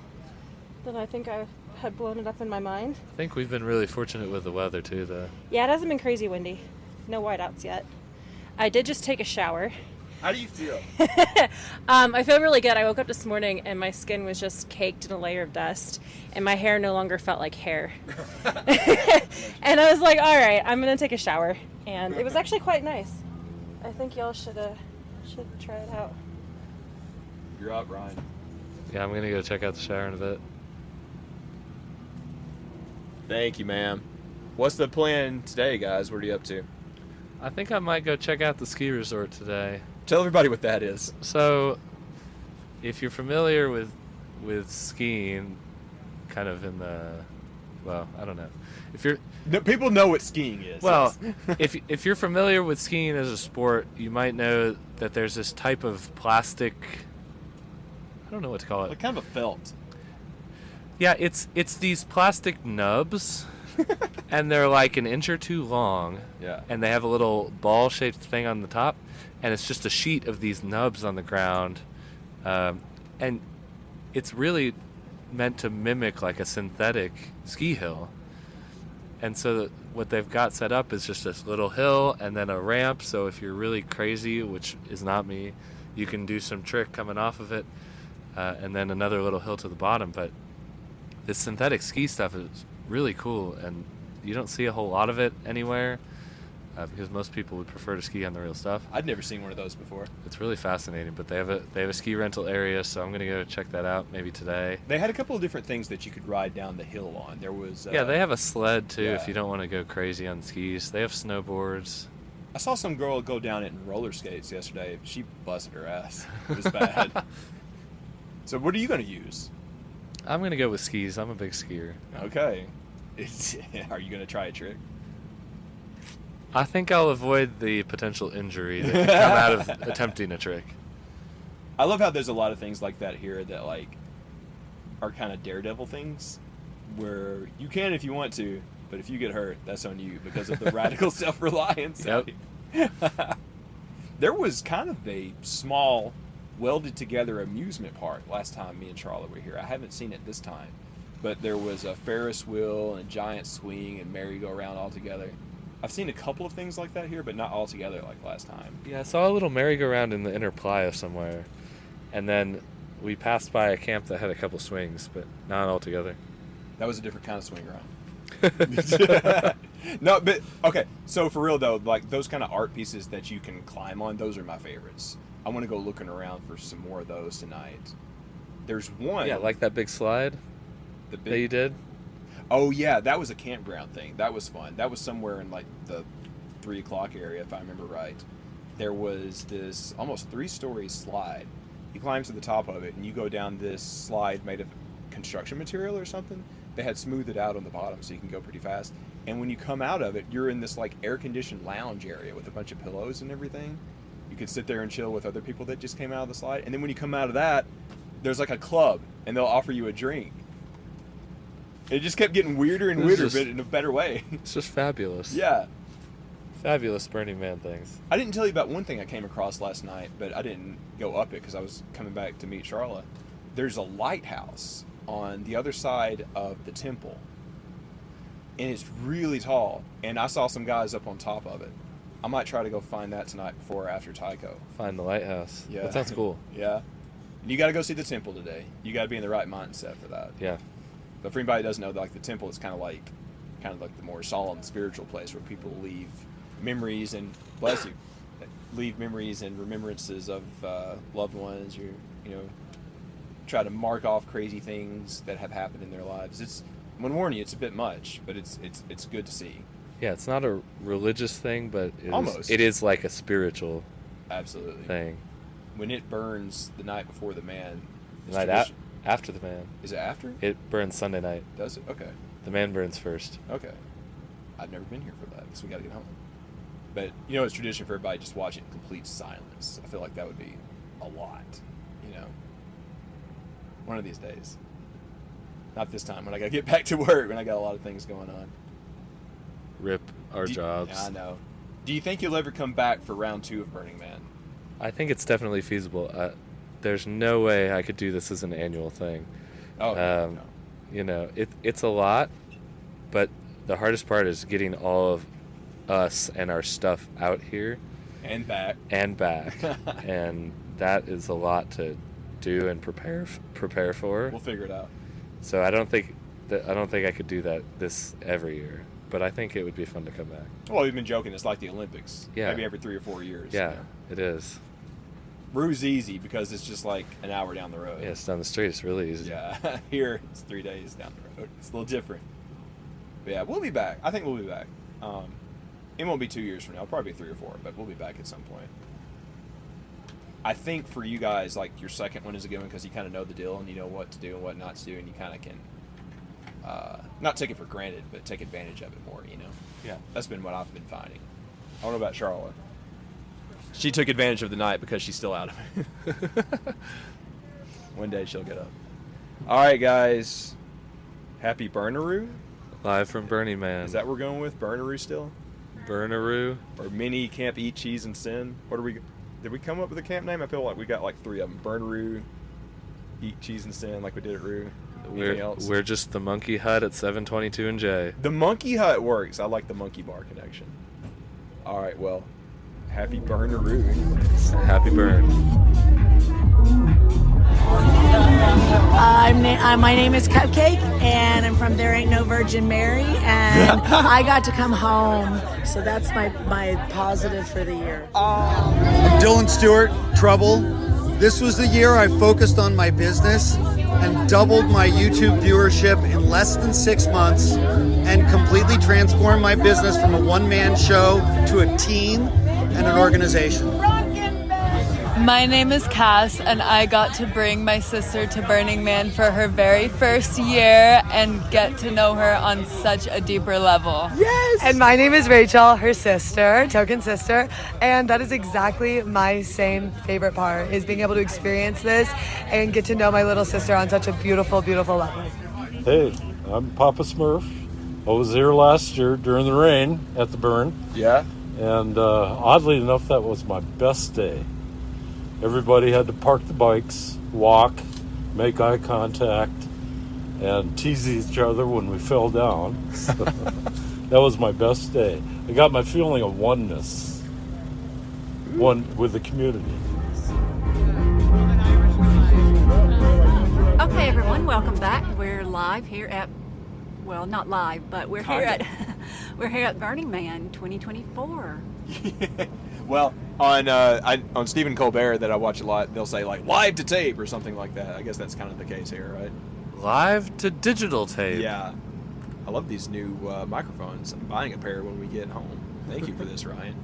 than I think I had blown it up in my mind. I think we've been really fortunate with the weather too, though. Yeah, it hasn't been crazy windy. No whiteouts yet. I did just take a shower. How do you feel? I feel really good. I woke up this morning and my skin was just caked in a layer of dust, and my hair no longer felt like hair. And I was like, all right, I'm going to take a shower. And it was actually quite nice. I think y'all should try it out. You're up, Ryan. Yeah, I'm going to go check out the shower in a bit. Thank you, ma'am. What's the plan today, guys? What are you up to? I think I might go check out the ski resort today. Tell everybody what that is. So, if you're familiar with skiing, kind of in the, well, I don't know. If you're No, people know what skiing is. well, if you're familiar with skiing as a sport, you might know that there's this type of plastic. I don't know what to call it. like kind of a felt. Yeah, it's these plastic nubs, and they're like an inch or two long. Yeah. And they have a little ball-shaped thing on the top, and it's just a sheet of these nubs on the ground, and it's really meant to mimic like a synthetic ski hill. And so what they've got set up is just this little hill and then a ramp, so if you're really crazy, which is not me, you can do some trick coming off of it, and then another little hill to the bottom. But this synthetic ski stuff is really cool, and you don't see a whole lot of it anywhere, because most people would prefer to ski on the real stuff. I'd never seen one of those before. It's really fascinating, but they have a ski rental area, so I'm gonna go check that out maybe today. They had a couple of different things that you could ride down the hill on. There was Yeah, they have a sled too yeah. if you don't want to go crazy on skis. They have snowboards. I saw some girl go down it in roller skates yesterday. She busted her ass. It was bad. So what are you going to use? I'm gonna go with skis. I'm a big skier. Okay. Are you going to try a trick? I think I'll avoid the potential injury that could come out of attempting a trick. I love how there's a lot of things like that here that like are kind of daredevil things where you can if you want to, but if you get hurt, that's on you because of the radical self-reliance. Yep. There was kind of a small welded together amusement park last time me and Charlotte were here. I haven't seen it this time, but there was a Ferris wheel and a giant swing and merry-go-round all together. I've seen a couple of things like that here, but not all together like last time. Yeah, I saw a little merry-go-round in the inner playa somewhere, and then we passed by a camp that had a couple swings, but not all together. That was a different kind of swing around. No, but okay. So for real though, like those kind of art pieces that you can climb on, those are my favorites. I want to go looking around for some more of those tonight. There's one. Yeah, like that big slide the that you did. Oh yeah, that was a campground thing. That was fun. That was somewhere in like the 3 o'clock area, if I remember right. There was this almost 3-story slide. You climb to the top of it, and you go down this slide made of construction material or something. They had smoothed it out on the bottom so you can go pretty fast. And when you come out of it, you're in this like air-conditioned lounge area with a bunch of pillows and everything. You could sit there and chill with other people that just came out of the slide. And then when you come out of that, there's like a club, and they'll offer you a drink. It just kept getting weirder and weirder, but in a better way. It's just fabulous. Yeah. Fabulous Burning Man things. I didn't tell you about one thing I came across last night, but I didn't go up it because I was coming back to meet Sharla. There's a lighthouse on the other side of the temple, and it's really tall, and I saw some guys up on top of it. I might try to go find that tonight before or after Tycho. Find the lighthouse. Yeah. That sounds cool. Yeah. And you got to go see the temple today. You got to be in the right mindset for that. Yeah. But for anybody who doesn't know, like the temple is kind of like the more solemn spiritual place where people leave memories and bless you, leave memories and remembrances of loved ones. You know, try to mark off crazy things that have happened in their lives. I'm gonna warn you, it's a bit much, but it's good to see. Yeah, it's not a religious thing, but Almost. It is like a spiritual Absolutely. thing. When it burns the night before the man, The night after the man. is it after? It burns Sunday night. Does it? Okay. The man burns first. Okay. I've never been here for that, so we gotta get home. But you know, it's tradition for everybody just watch it in complete silence. I feel like that would be a lot. You know, one of these days. Not this time when I gotta get back to work, when I got a lot of things going on. Rip our jobs. Yeah, I know. Do you think you'll ever come back for round 2 of Burning Man? I think it's definitely feasible. There's no way I could do this as an annual thing. Oh, no. You know, it's a lot, but the hardest part is getting all of us and our stuff out here And back. And that is a lot to do and prepare for. We'll figure it out. So I don't think I could do that this every year, but I think it would be fun to come back. Well, we've been joking. It's like the Olympics. Yeah. Maybe every 3 or 4 years. Yeah, You know? it is. Roo's easy because it's just like an hour down the road. Yeah, it's down the street. It's really easy. Yeah. Here, it's 3 days down the road. It's a little different. But yeah, we'll be back. I think we'll be back. It won't be 2 years from now. It'll probably be 3 or 4, but we'll be back at some point. I think for you guys, like, your second one is a good one because you kind of know the deal and you know what to do and what not to do, and you kind of can not take it for granted, but take advantage of it more, you know? Yeah. That's been what I've been finding. I don't know about Sharla. She took advantage of the night because she's still out of it. One day she'll get up. All right, guys. Happy Burnaroo. Live from Burning Man. Is that what we're going with? Burnaroo still? Burnaroo? Or mini camp Eat Cheese and Sin? What are we? Did we come up with a camp name? I feel like we got like 3 of them. Burnaroo, Eat Cheese and Sin, like we did at Roo. Anything else? We're just the Monkey Hut at 722 and J. The Monkey Hut works. I like the Monkey Bar connection. All right, well, happy Burnaroo. Happy burn. My name is Cupcake, and I'm from There Ain't No Virgin Mary, and I got to come home, so that's my positive for the year. I'm Dylan Stewart, Trouble. This was the year I focused on my business and doubled my YouTube viewership in less than 6 months and completely transformed my business from a one-man show to a team and an organization. My name is Cass, and I got to bring my sister to Burning Man for her very first year and get to know her on such a deeper level. Yes! And my name is Rachel, her sister, token sister, and that is exactly my same favorite part, is being able to experience this and get to know my little sister on such a beautiful, beautiful level. Hey, I'm Papa Smurf. I was here last year during the rain at the burn. Yeah? And oddly enough, that was my best day. Everybody had to park the bikes, walk, make eye contact, and tease each other when we fell down. So that was my best day. I got my feeling of oneness, one with the community. Okay, everyone, welcome back. We're live here at, well, not live, but we're here at Burning Man 2024. Well, on Stephen Colbert that I watch a lot, they'll say like live to tape or something like that. I guess that's kind of the case here, right? Live to digital tape. Yeah. I love these new microphones. I'm buying a pair when we get home. Thank you for this, Ryan.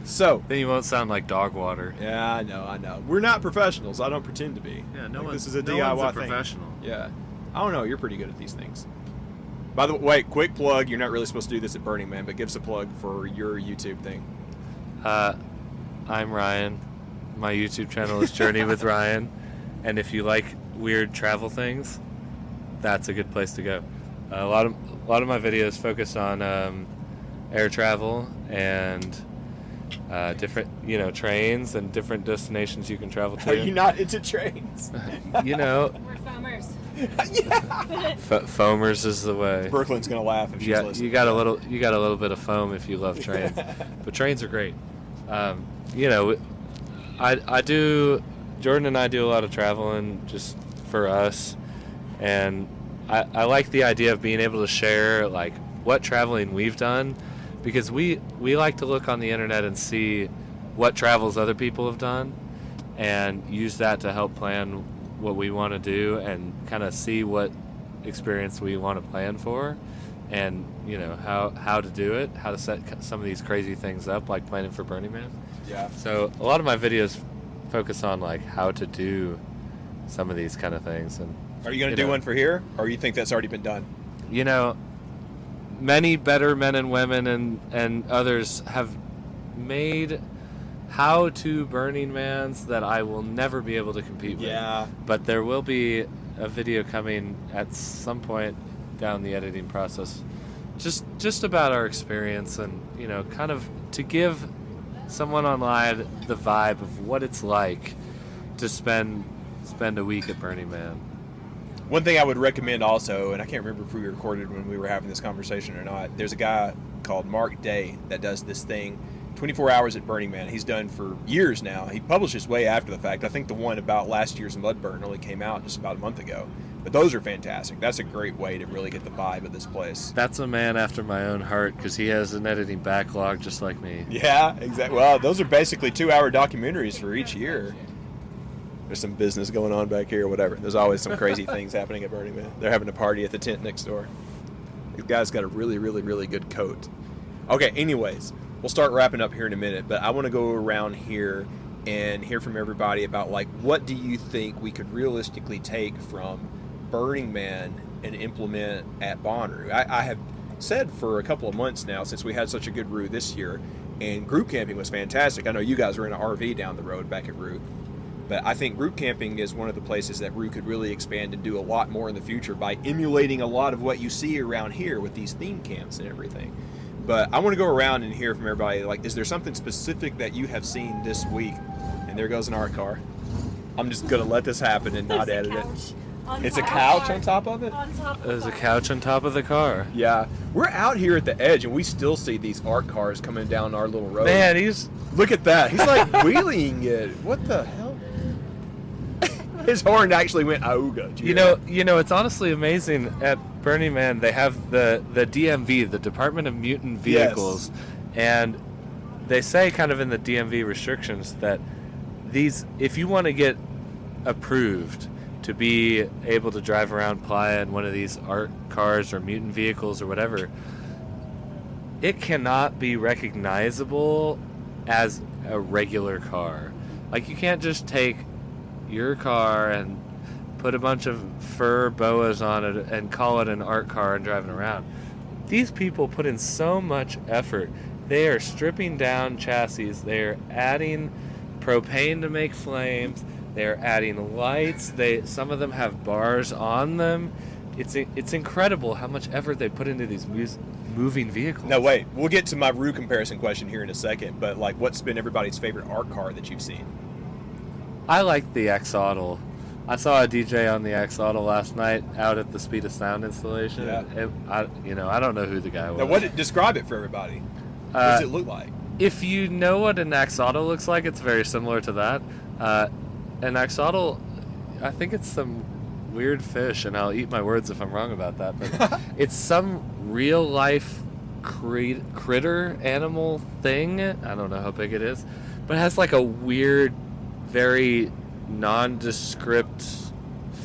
So Then you won't sound like dog water. yeah, I know. We're not professionals. I don't pretend to be. Yeah, Like, this is a DIY thing. professional. Yeah. I don't know. You're pretty good at these things. By the way, quick plug. You're not really supposed to do this at Burning Man, but give us a plug for your YouTube thing. I'm Ryan. My YouTube channel is Journey with Ryan, and if you like weird travel things, that's a good place to go. A lot of my videos focus on air travel and different, trains and different destinations you can travel to. Are you not into trains? We're foamers. Foamers is the way. Brooklyn's gonna laugh if she's Yeah, listening. you got a little bit of foam if you love trains, but trains are great. Jordan and I do a lot of traveling just for us, and I like the idea of being able to share like what traveling we've done, because we like to look on the internet and see what travels other people have done and use that to help plan what we want to do and kind of see what experience we want to plan for, and how to do it, how to set some of these crazy things up, like planning for Burning Man. Yeah. So a lot of my videos focus on like how to do some of these kind of things. And are you going to do one for here, or you think that's already been done? Many better men and women and others have made how-to Burning Mans that I will never be able to compete with. Yeah. But there will be a video coming at some point down the editing process, just about our experience, and kind of to give someone online the vibe of what it's like to spend a week at Burning Man. One thing I would recommend also, and I can't remember if we recorded when we were having this conversation or not, there's a guy called Mark Day that does this thing, 24 hours at Burning Man. He's done for years now. He publishes way after the fact. I think the one about last year's Mudburn only came out just about a month ago. But those are fantastic. That's a great way to really get the vibe of this place. That's a man after my own heart, because he has an editing backlog just like me. Yeah, exactly. Well, those are basically 2-hour documentaries for each year. There's some business going on back here or whatever. There's always some crazy things happening at Burning Man. They're having a party at the tent next door. This guy's got a really, really, really good coat. Okay, anyways, we'll start wrapping up here in a minute, but I want to go around here and hear from everybody about, like, what do you think we could realistically take from Burning Man and implement at Bonnaroo? I have said for a couple of months now, since we had such a good Roo this year, and group camping was fantastic. I know you guys were in an RV down the road back at Roo. But I think group camping is one of the places that Roo could really expand and do a lot more in the future by emulating a lot of what you see around here with these theme camps and everything. But I want to go around and hear from everybody, like, is there something specific that you have seen this week? And there goes an art car. I'm just going to let this happen and not edit it. It's a couch on top of it? There's a couch on top of the car. Yeah. We're out here at the edge, and we still see these art cars coming down our little road. Man, look at that. He's like wheeling it. What the hell? His horn actually went auga. It's honestly amazing. At Burning Man, they have the DMV, the Department of Mutant Vehicles, yes. And they say kind of in the DMV restrictions that if you want to get approved to be able to drive around Playa in one of these art cars or mutant vehicles or whatever, it cannot be recognizable as a regular car. Like, you can't just take your car and put a bunch of fur boas on it and call it an art car and driving around. These people put in so much effort. They are stripping down chassis. They are adding propane to make flames. They are adding lights. Some of them have bars on them. It's incredible how much effort they put into these moving vehicles. No, wait. We'll get to my Roo comparison question here in a second. But, like, what's been everybody's favorite art car that you've seen? I like the Axolotl. I saw a DJ on the Axolotl last night out at the Speed of Sound installation. Yeah. I don't know who the guy was. Now, describe it for everybody. What does it look like? If you know what an Axolotl looks like, it's very similar to that. An Axolotl, I think it's some weird fish, and I'll eat my words if I'm wrong about that, but it's some real-life critter animal thing. I don't know how big it is, but it has like a weird, very nondescript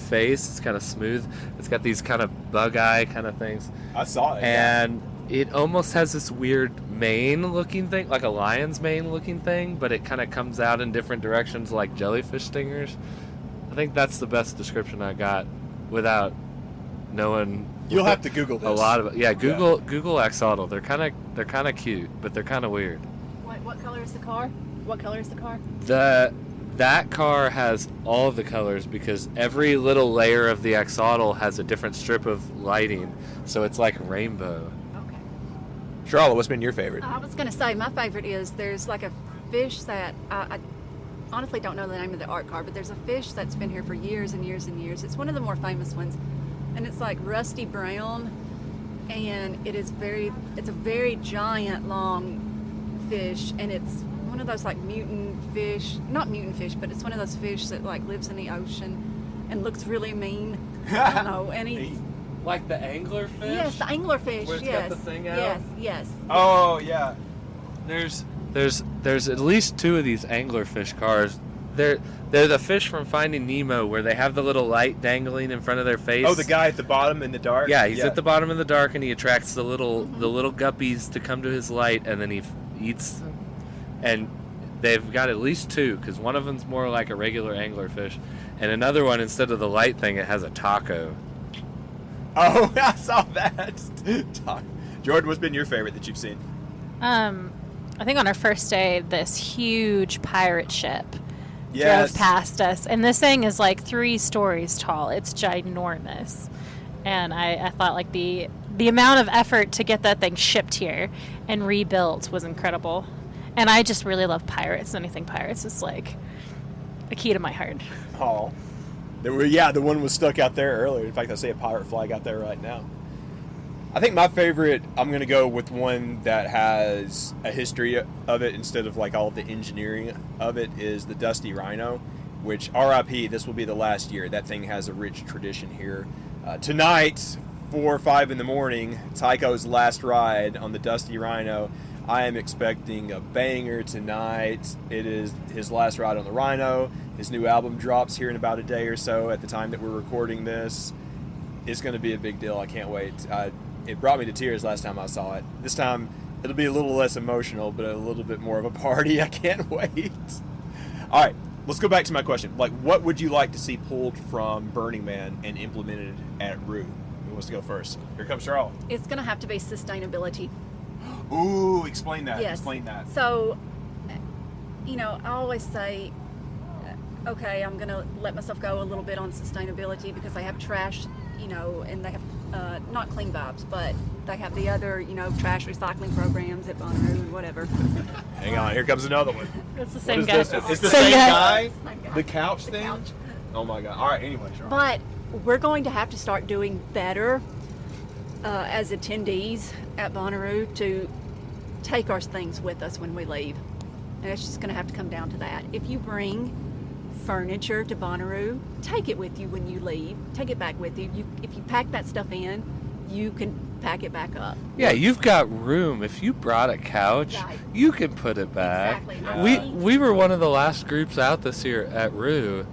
face. It's kind of smooth. It's got these kind of bug eye kind of things. I saw it. And it almost has this weird mane looking thing, like a lion's mane looking thing, but it kind of comes out in different directions like jellyfish stingers. I think that's the best description I got without knowing. You'll have to Google this. A lot of it. Yeah, Google Axolotl. They're kind of cute, but they're kind of weird. What color is the car? What color is the car? That car has all of the colors because every little layer of the Axolotl has a different strip of lighting, so it's like rainbow. Okay. Sharla, what's been your favorite? I was going to say my favorite is there's like a fish that I honestly don't know the name of the art car, but there's a fish that's been here for years and years and years. It's one of the more famous ones, and it's like rusty brown, and it's a very giant long fish, and it's one of those like not mutant fish, but it's one of those fish that like lives in the ocean and looks really mean. I don't know, and Like the anglerfish? Yes, the anglerfish. Where it's yes. got the thing out? Yes. Oh yeah. There's at least 2 of these anglerfish cars. They're the fish from Finding Nemo where they have the little light dangling in front of their face. Oh, the guy at the bottom in the dark. Yeah, he's at the bottom in the dark, and he attracts the little guppies to come to his light, and then he eats them. And they've got at least 2, because one of them's more like a regular anglerfish, and another one, instead of the light thing, it has a taco. Oh, I saw that. Jordan, what's been your favorite that you've seen? I think on our first day, this huge pirate ship Yes. drove past us, and this thing is like 3 stories tall. It's ginormous, and I thought like the amount of effort to get that thing shipped here and rebuilt was incredible. And I just really love pirates. Anything pirates is like a key to my heart. Oh, the one was stuck out there earlier. In fact, I see a pirate flag out there right now. I think my favorite, I'm going to go with one that has a history of it instead of like all of the engineering of it, is the Dusty Rhino, which RIP, this will be the last year. That thing has a rich tradition here. Tonight, 4 or 5 in the morning, Tycho's last ride on the Dusty Rhino. I am expecting a banger tonight. It is his last ride on the Rhino. His new album drops here in about a day or so at the time that we're recording this. It's going to be a big deal. I can't wait. It brought me to tears last time I saw it. This time, it'll be a little less emotional, but a little bit more of a party. I can't wait. All right, let's go back to my question. Like, what would you like to see pulled from Burning Man and implemented at Roo? Who wants to go first? Here comes Sharla. It's going to have to be sustainability. Ooh, explain that. Yes. Explain that. So, I always say, okay, I'm going to let myself go a little bit on sustainability because they have trash, and they have not Clean Vibes, but they have the other, trash recycling programs at Burnaroo and whatever. Hang on, here comes another one. It's the same What guy. is this? It's the same guy? The couch thing? Oh my God. All right, anyway, Sharla. But we're going to have to start doing better as attendees at Bonnaroo to take our things with us when we leave. And it's just going to have to come down to that. If you bring furniture to Bonnaroo, take it with you when you leave. Take it back with you. If you pack that stuff in, you can pack it back up. Yeah, you've got room. If you brought a couch, Right. you can put it back. Exactly. We were one of the last groups out this year at Roo,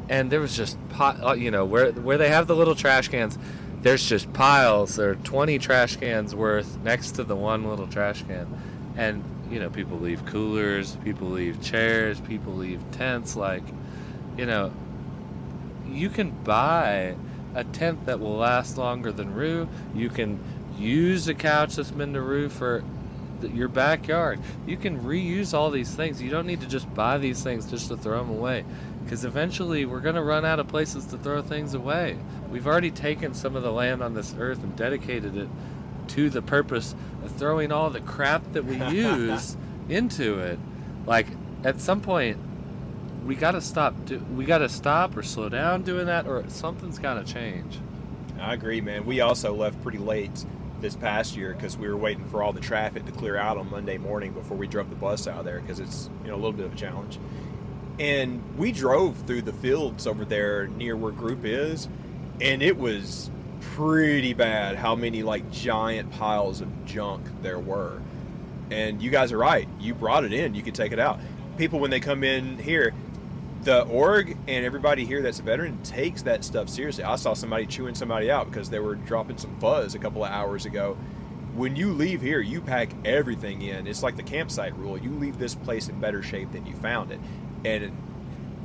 and there was just where they have the little trash cans. There's just piles. There are 20 trash cans worth next to the one little trash can, and people leave coolers, people leave chairs, people leave tents. You can buy a tent that will last longer than Roo. You can use a couch that's been to Roo for your backyard. You can reuse all these things. You don't need to just buy these things just to throw them away, because eventually we're going to run out of places to throw things away. We've already taken some of the land on this earth and dedicated it to the purpose of throwing all the crap that we use into it. Like, at some point, we got to stop or slow down doing that, or something's got to change. I agree, man. We also left pretty late this past year because we were waiting for all the traffic to clear out on Monday morning before we drove the bus out there, because it's a little bit of a challenge. And we drove through the fields over there near where Group is, and it was pretty bad how many giant piles of junk there were. And you guys are right. You brought it in. You could take it out. People, when they come in here, the org and everybody here that's a veteran takes that stuff seriously. I saw somebody chewing somebody out because they were dropping some fuzz a couple of hours ago. When you leave here, you pack everything in. It's like the campsite rule. You leave this place in better shape than you found it. And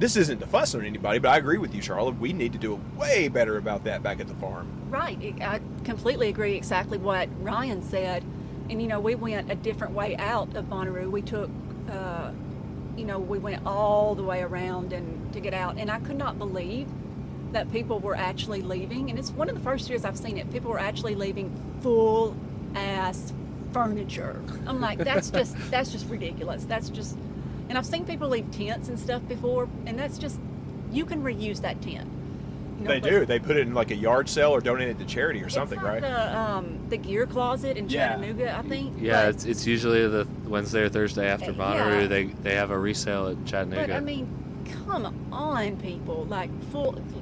this isn't to fuss on anybody, but I agree with you, Charlotte. We need to do way better about that back at the farm. Right. I completely agree exactly what Ryan said. And, we went a different way out of Bonnaroo. We took, we went all the way around and to get out. And I could not believe that people were actually leaving. And it's one of the first years I've seen it. People were actually leaving full ass furniture. I'm like, that's just ridiculous. And I've seen people leave tents and stuff before, and that's just, you can reuse that tent. They do. They put it in a yard sale or donate it to charity or something, right? The gear closet in Chattanooga, I think. Yeah, it's usually the Wednesday or Thursday after Bonnaroo. They have a resale at Chattanooga. But come on, people. Like,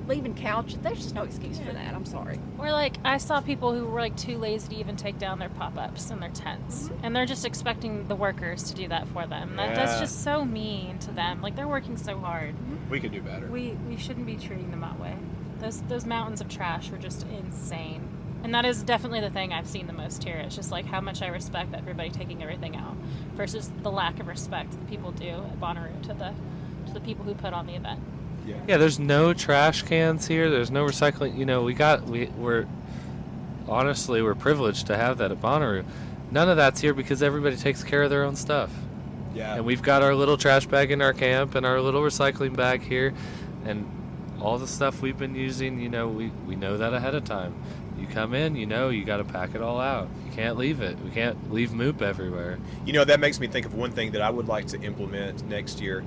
leaving couches. There's just no excuse for that. I'm sorry. Or like, I saw people who were like too lazy to even take down their pop-ups and their tents. And they're just expecting the workers to do that for them. That's just so mean to them. Like, they're working so hard. We could do better. We shouldn't be treating them that way. Those mountains of trash are just insane. And that is definitely the thing I've seen the most here. It's just like how much I respect everybody taking everything out versus the lack of respect that people do at Bonnaroo to the people who put on the event. Yeah, there's no trash cans here. There's no recycling. You know, we're privileged to have that at Bonnaroo. None of that's here because everybody takes care of their own stuff. Yeah. And we've got our little trash bag in our camp and our little recycling bag here, and all the stuff we've been using, you know, we know that ahead of time. You come in, you know, you got to pack it all out. You can't leave it. We can't leave moop everywhere. You know, that makes me think of one thing that I would like to implement next year.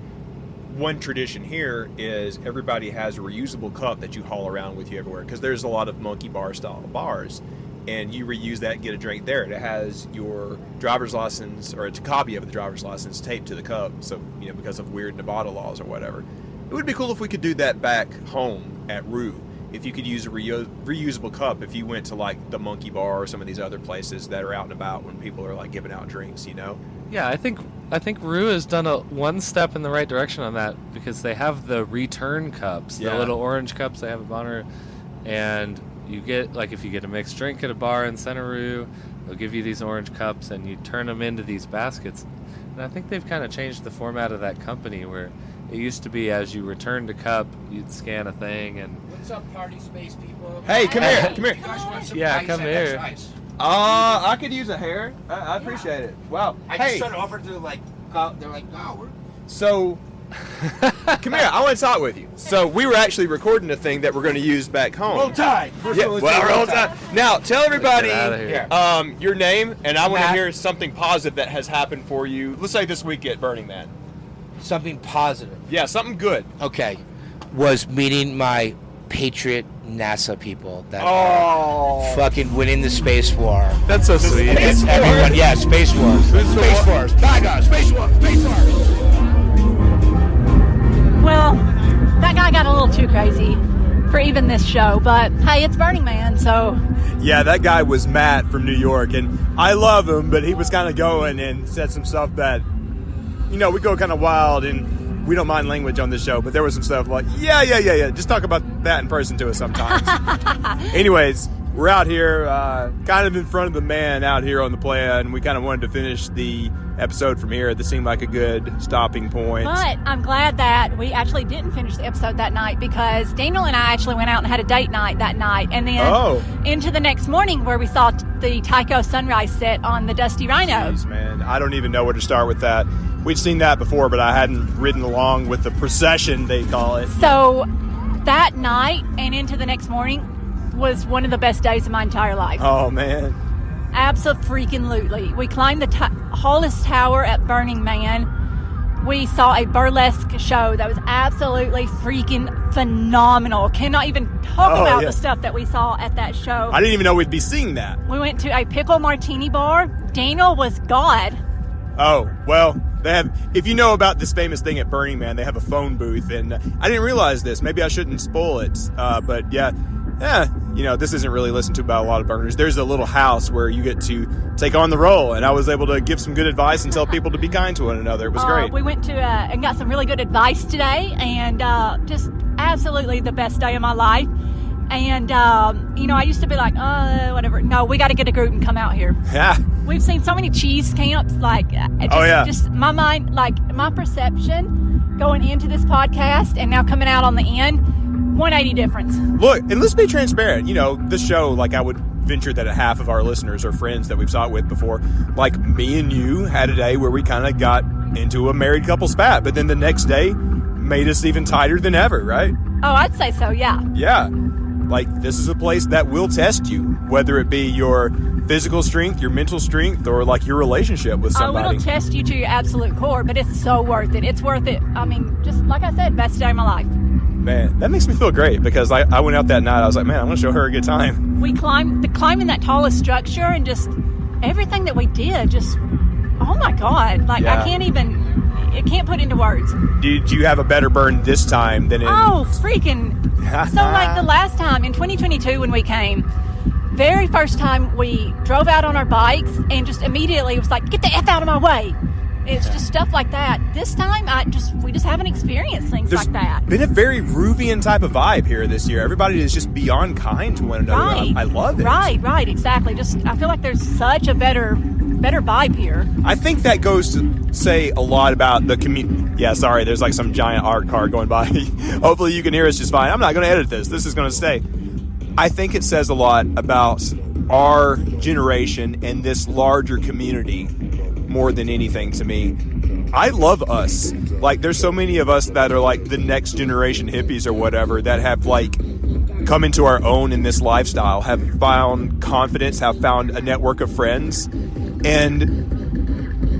One tradition here is everybody has a reusable cup that you haul around with you everywhere, because there's a lot of monkey bar style bars, and you reuse that and get a drink there. It has your driver's license, or it's a copy of the driver's license taped to the cup, so, you know, because of weird Nevada laws or whatever. It would be cool if we could do that back home at Roo. If you could use a reusable cup if you went to like the Monkey Bar or some of these other places that are out and about when people are like giving out drinks, you know? Yeah, I think Roo has done one step in the right direction on that, because they have the return cups, the little orange cups they have at Bonnaroo, and you get, like, if you get a mixed drink at a bar in Center Roo, they'll give you these orange cups and you turn them into these baskets. And I think they've kind of changed the format of that company, where it used to be as you returned a cup, you'd scan a thing and... What's up, party space people? Hey, come here, come here. You guys want some Yeah, ice? come I got here. some ice. I could use a hair. I appreciate it. Wow. I just started offering to, like, they're like, no, we're... So, come here. I want to talk with you. So, we were actually recording a thing that we're going to use back home. Roll Tide. Yeah, roll tide. Now, tell everybody Get outta here. your name, and I want to Matt. hear something positive that has happened for you. Let's say this week at Burning Man. Something positive. Yeah, something good. Okay. Was meeting my Patriot NASA people that are fucking winning the space war. That's so sweet. Against everyone. Yeah, Space Wars. Space Wars. By God, Space Wars. Space Wars. Well, that guy got a little too crazy for even this show, but hey, it's Burning Man, so... Yeah, that guy was Matt from New York, and I love him, but he was kind of going and said some stuff that, you know, we go kind of wild, and we don't mind language on this show, but there was some stuff like, yeah. Just talk about that in person to us sometimes. Anyways, we're out here, kind of in front of the man out here on the playa, and we kind of wanted to finish the episode from here. This seemed like a good stopping point. But I'm glad that we actually didn't finish the episode that night, because Daniel and I actually went out and had a date night that night, and then into the next morning where we saw the Tycho sunrise set on the Dusty Rhino. Jeez, man, I don't even know where to start with that. We'd seen that before, but I hadn't ridden along with the procession, they call it. So that night and into the next morning was one of the best days of my entire life. Oh, man. Abso-freaking-lutely. We climbed the tallest tower at Burning Man. We saw a burlesque show that was absolutely freaking phenomenal. Cannot even talk about the stuff that we saw at that show. I didn't even know we'd be seeing that. We went to a pickle martini bar. Daniel was God. Oh, well, they have, if you know about this famous thing at Burning Man, they have a phone booth, and I didn't realize this. Maybe I shouldn't spoil it, but yeah, you know, this isn't really listened to by a lot of burners. There's a little house where you get to take on the role, and I was able to give some good advice and tell people to be kind to one another. It was great. We went to and got some really good advice today, and just absolutely the best day of my life. And, you know, I used to be like, whatever. No, we got to get a group and come out here. Yeah. We've seen so many cheese camps, like, just my mind, like, my perception going into this podcast and now coming out on the end, 180 difference. Look, and let's be transparent. You know, this show, like, I would venture that half of our listeners are friends that we've sought with before. Like, me and you had a day where we kind of got into a married couple spat, but then the next day made us even tighter than ever, right? Oh, I'd say so, yeah. Yeah. Like, this is a place that will test you, whether it be your physical strength, your mental strength, or, like, your relationship with somebody. Oh, it'll test you to your absolute core, but it's so worth it. It's worth it. I mean, just like I said, best day of my life. Man, that makes me feel great, because I went out that night, I was like, man, I'm going to show her a good time. We climbing that tallest structure, and just everything that we did, just, oh my God. Like, I can't even it can't put into words. Did you have a better burn this time than in? Oh, freaking! So like the last time in 2022 when we came, very first time we drove out on our bikes and just immediately it was like, get the F out of my way. It's just stuff like that. This time, we just haven't experienced things like that. Been a very Roovian type of vibe here this year. Everybody is just beyond kind to one another. Right. I love it. Right, exactly. Just I feel like there's such a better vibe here. I think that goes to say a lot about the community. Yeah, sorry, there's like some giant art car going by. Hopefully you can hear us just fine. I'm not going to edit this. This is going to stay. I think it says a lot about our generation and this larger community more than anything to me. I love us. Like, there's so many of us that are like the next generation hippies or whatever that have like come into our own in this lifestyle, have found confidence, have found a network of friends. And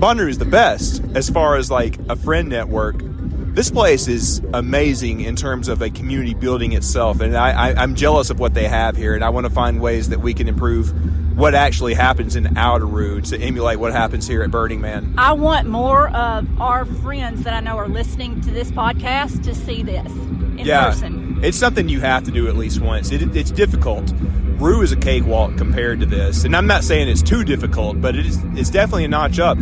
Burnaroo is the best as far as like a friend network. This place is amazing in terms of a community building itself, and I'm jealous of what they have here, and I want to find ways that we can improve what actually happens in Outeroo to emulate what happens here at Burning Man. I want more of our friends that I know are listening to this podcast to see this in person. It's something you have to do at least once. It's difficult. Roo is a cakewalk compared to this, and I'm not saying it's too difficult, but it's definitely a notch up.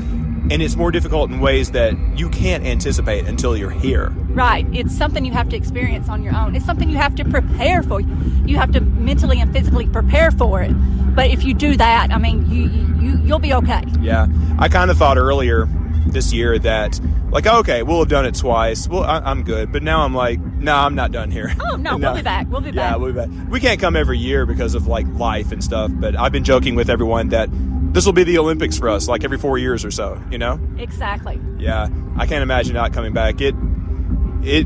And it's more difficult in ways that you can't anticipate until you're here. Right. It's something you have to experience on your own. It's something you have to prepare for. You have to mentally and physically prepare for it. But if you do that, I mean, you'll be okay. Yeah. I kind of thought earlier this year that, like, okay, we'll have done it twice. Well, I'm good. But now I'm like, no, I'm not done here. Oh, no, we'll be back. We'll be back. Yeah, we'll be back. We can't come every year because of, like, life and stuff. But I've been joking with everyone that this will be the Olympics for us, like every 4 years or so, you know? Exactly. Yeah, I can't imagine not coming back. It,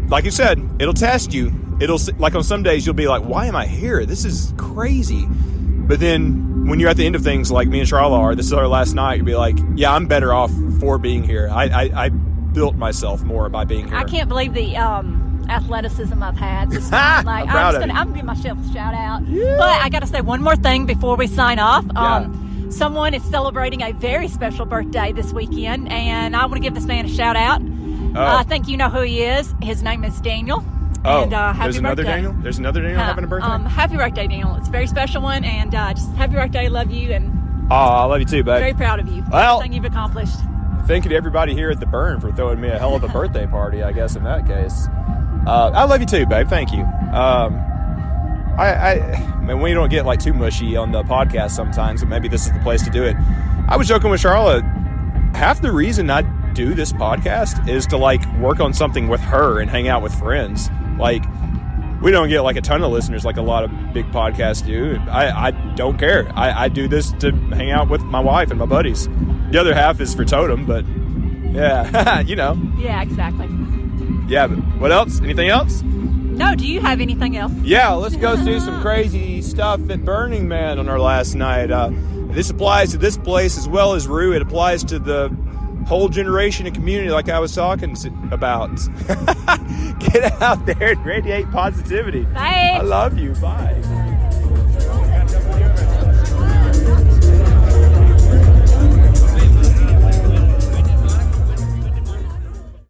like you said, it'll test you. It'll, like on some days you'll be like, why am I here? This is crazy. But then when you're at the end of things, like me and Sharla are, this is our last night, you'll be like, yeah, I'm better off for being here. I built myself more by being here. I can't believe the athleticism I've had this time. Like, I'm gonna give myself a shout out. Yeah. But I gotta say one more thing before we sign off. Someone is celebrating a very special birthday this weekend, and I want to give this man a shout out. I think you know who he is. His name is Daniel. Oh, and, happy there's another birthday. Daniel? There's another Daniel having a birthday? Happy birthday, Daniel. It's a very special one, and just happy birthday. Love you, and I love you too, babe. Very proud of you. Well, everything you've accomplished. Thank you to everybody here at the Burn for throwing me a hell of a birthday party, I guess, in that case. I love you too, babe. Thank you. I mean, we don't get like too mushy on the podcast sometimes, but maybe this is the place to do it. I was joking with Sharla. Half the reason I do this podcast is to like work on something with her and hang out with friends. Like, we don't get like a ton of listeners like a lot of big podcasts do. I don't care. I do this to hang out with my wife and my buddies. The other half is for Totem, but yeah, you know. Yeah, exactly. Yeah, but what else? Anything else? No, do you have anything else? Yeah, let's go do some crazy stuff at Burning Man on our last night. This applies to this place as well as Roo. It applies to the whole generation and community like I was talking about. Get out there and radiate positivity. Bye. I love you. Bye.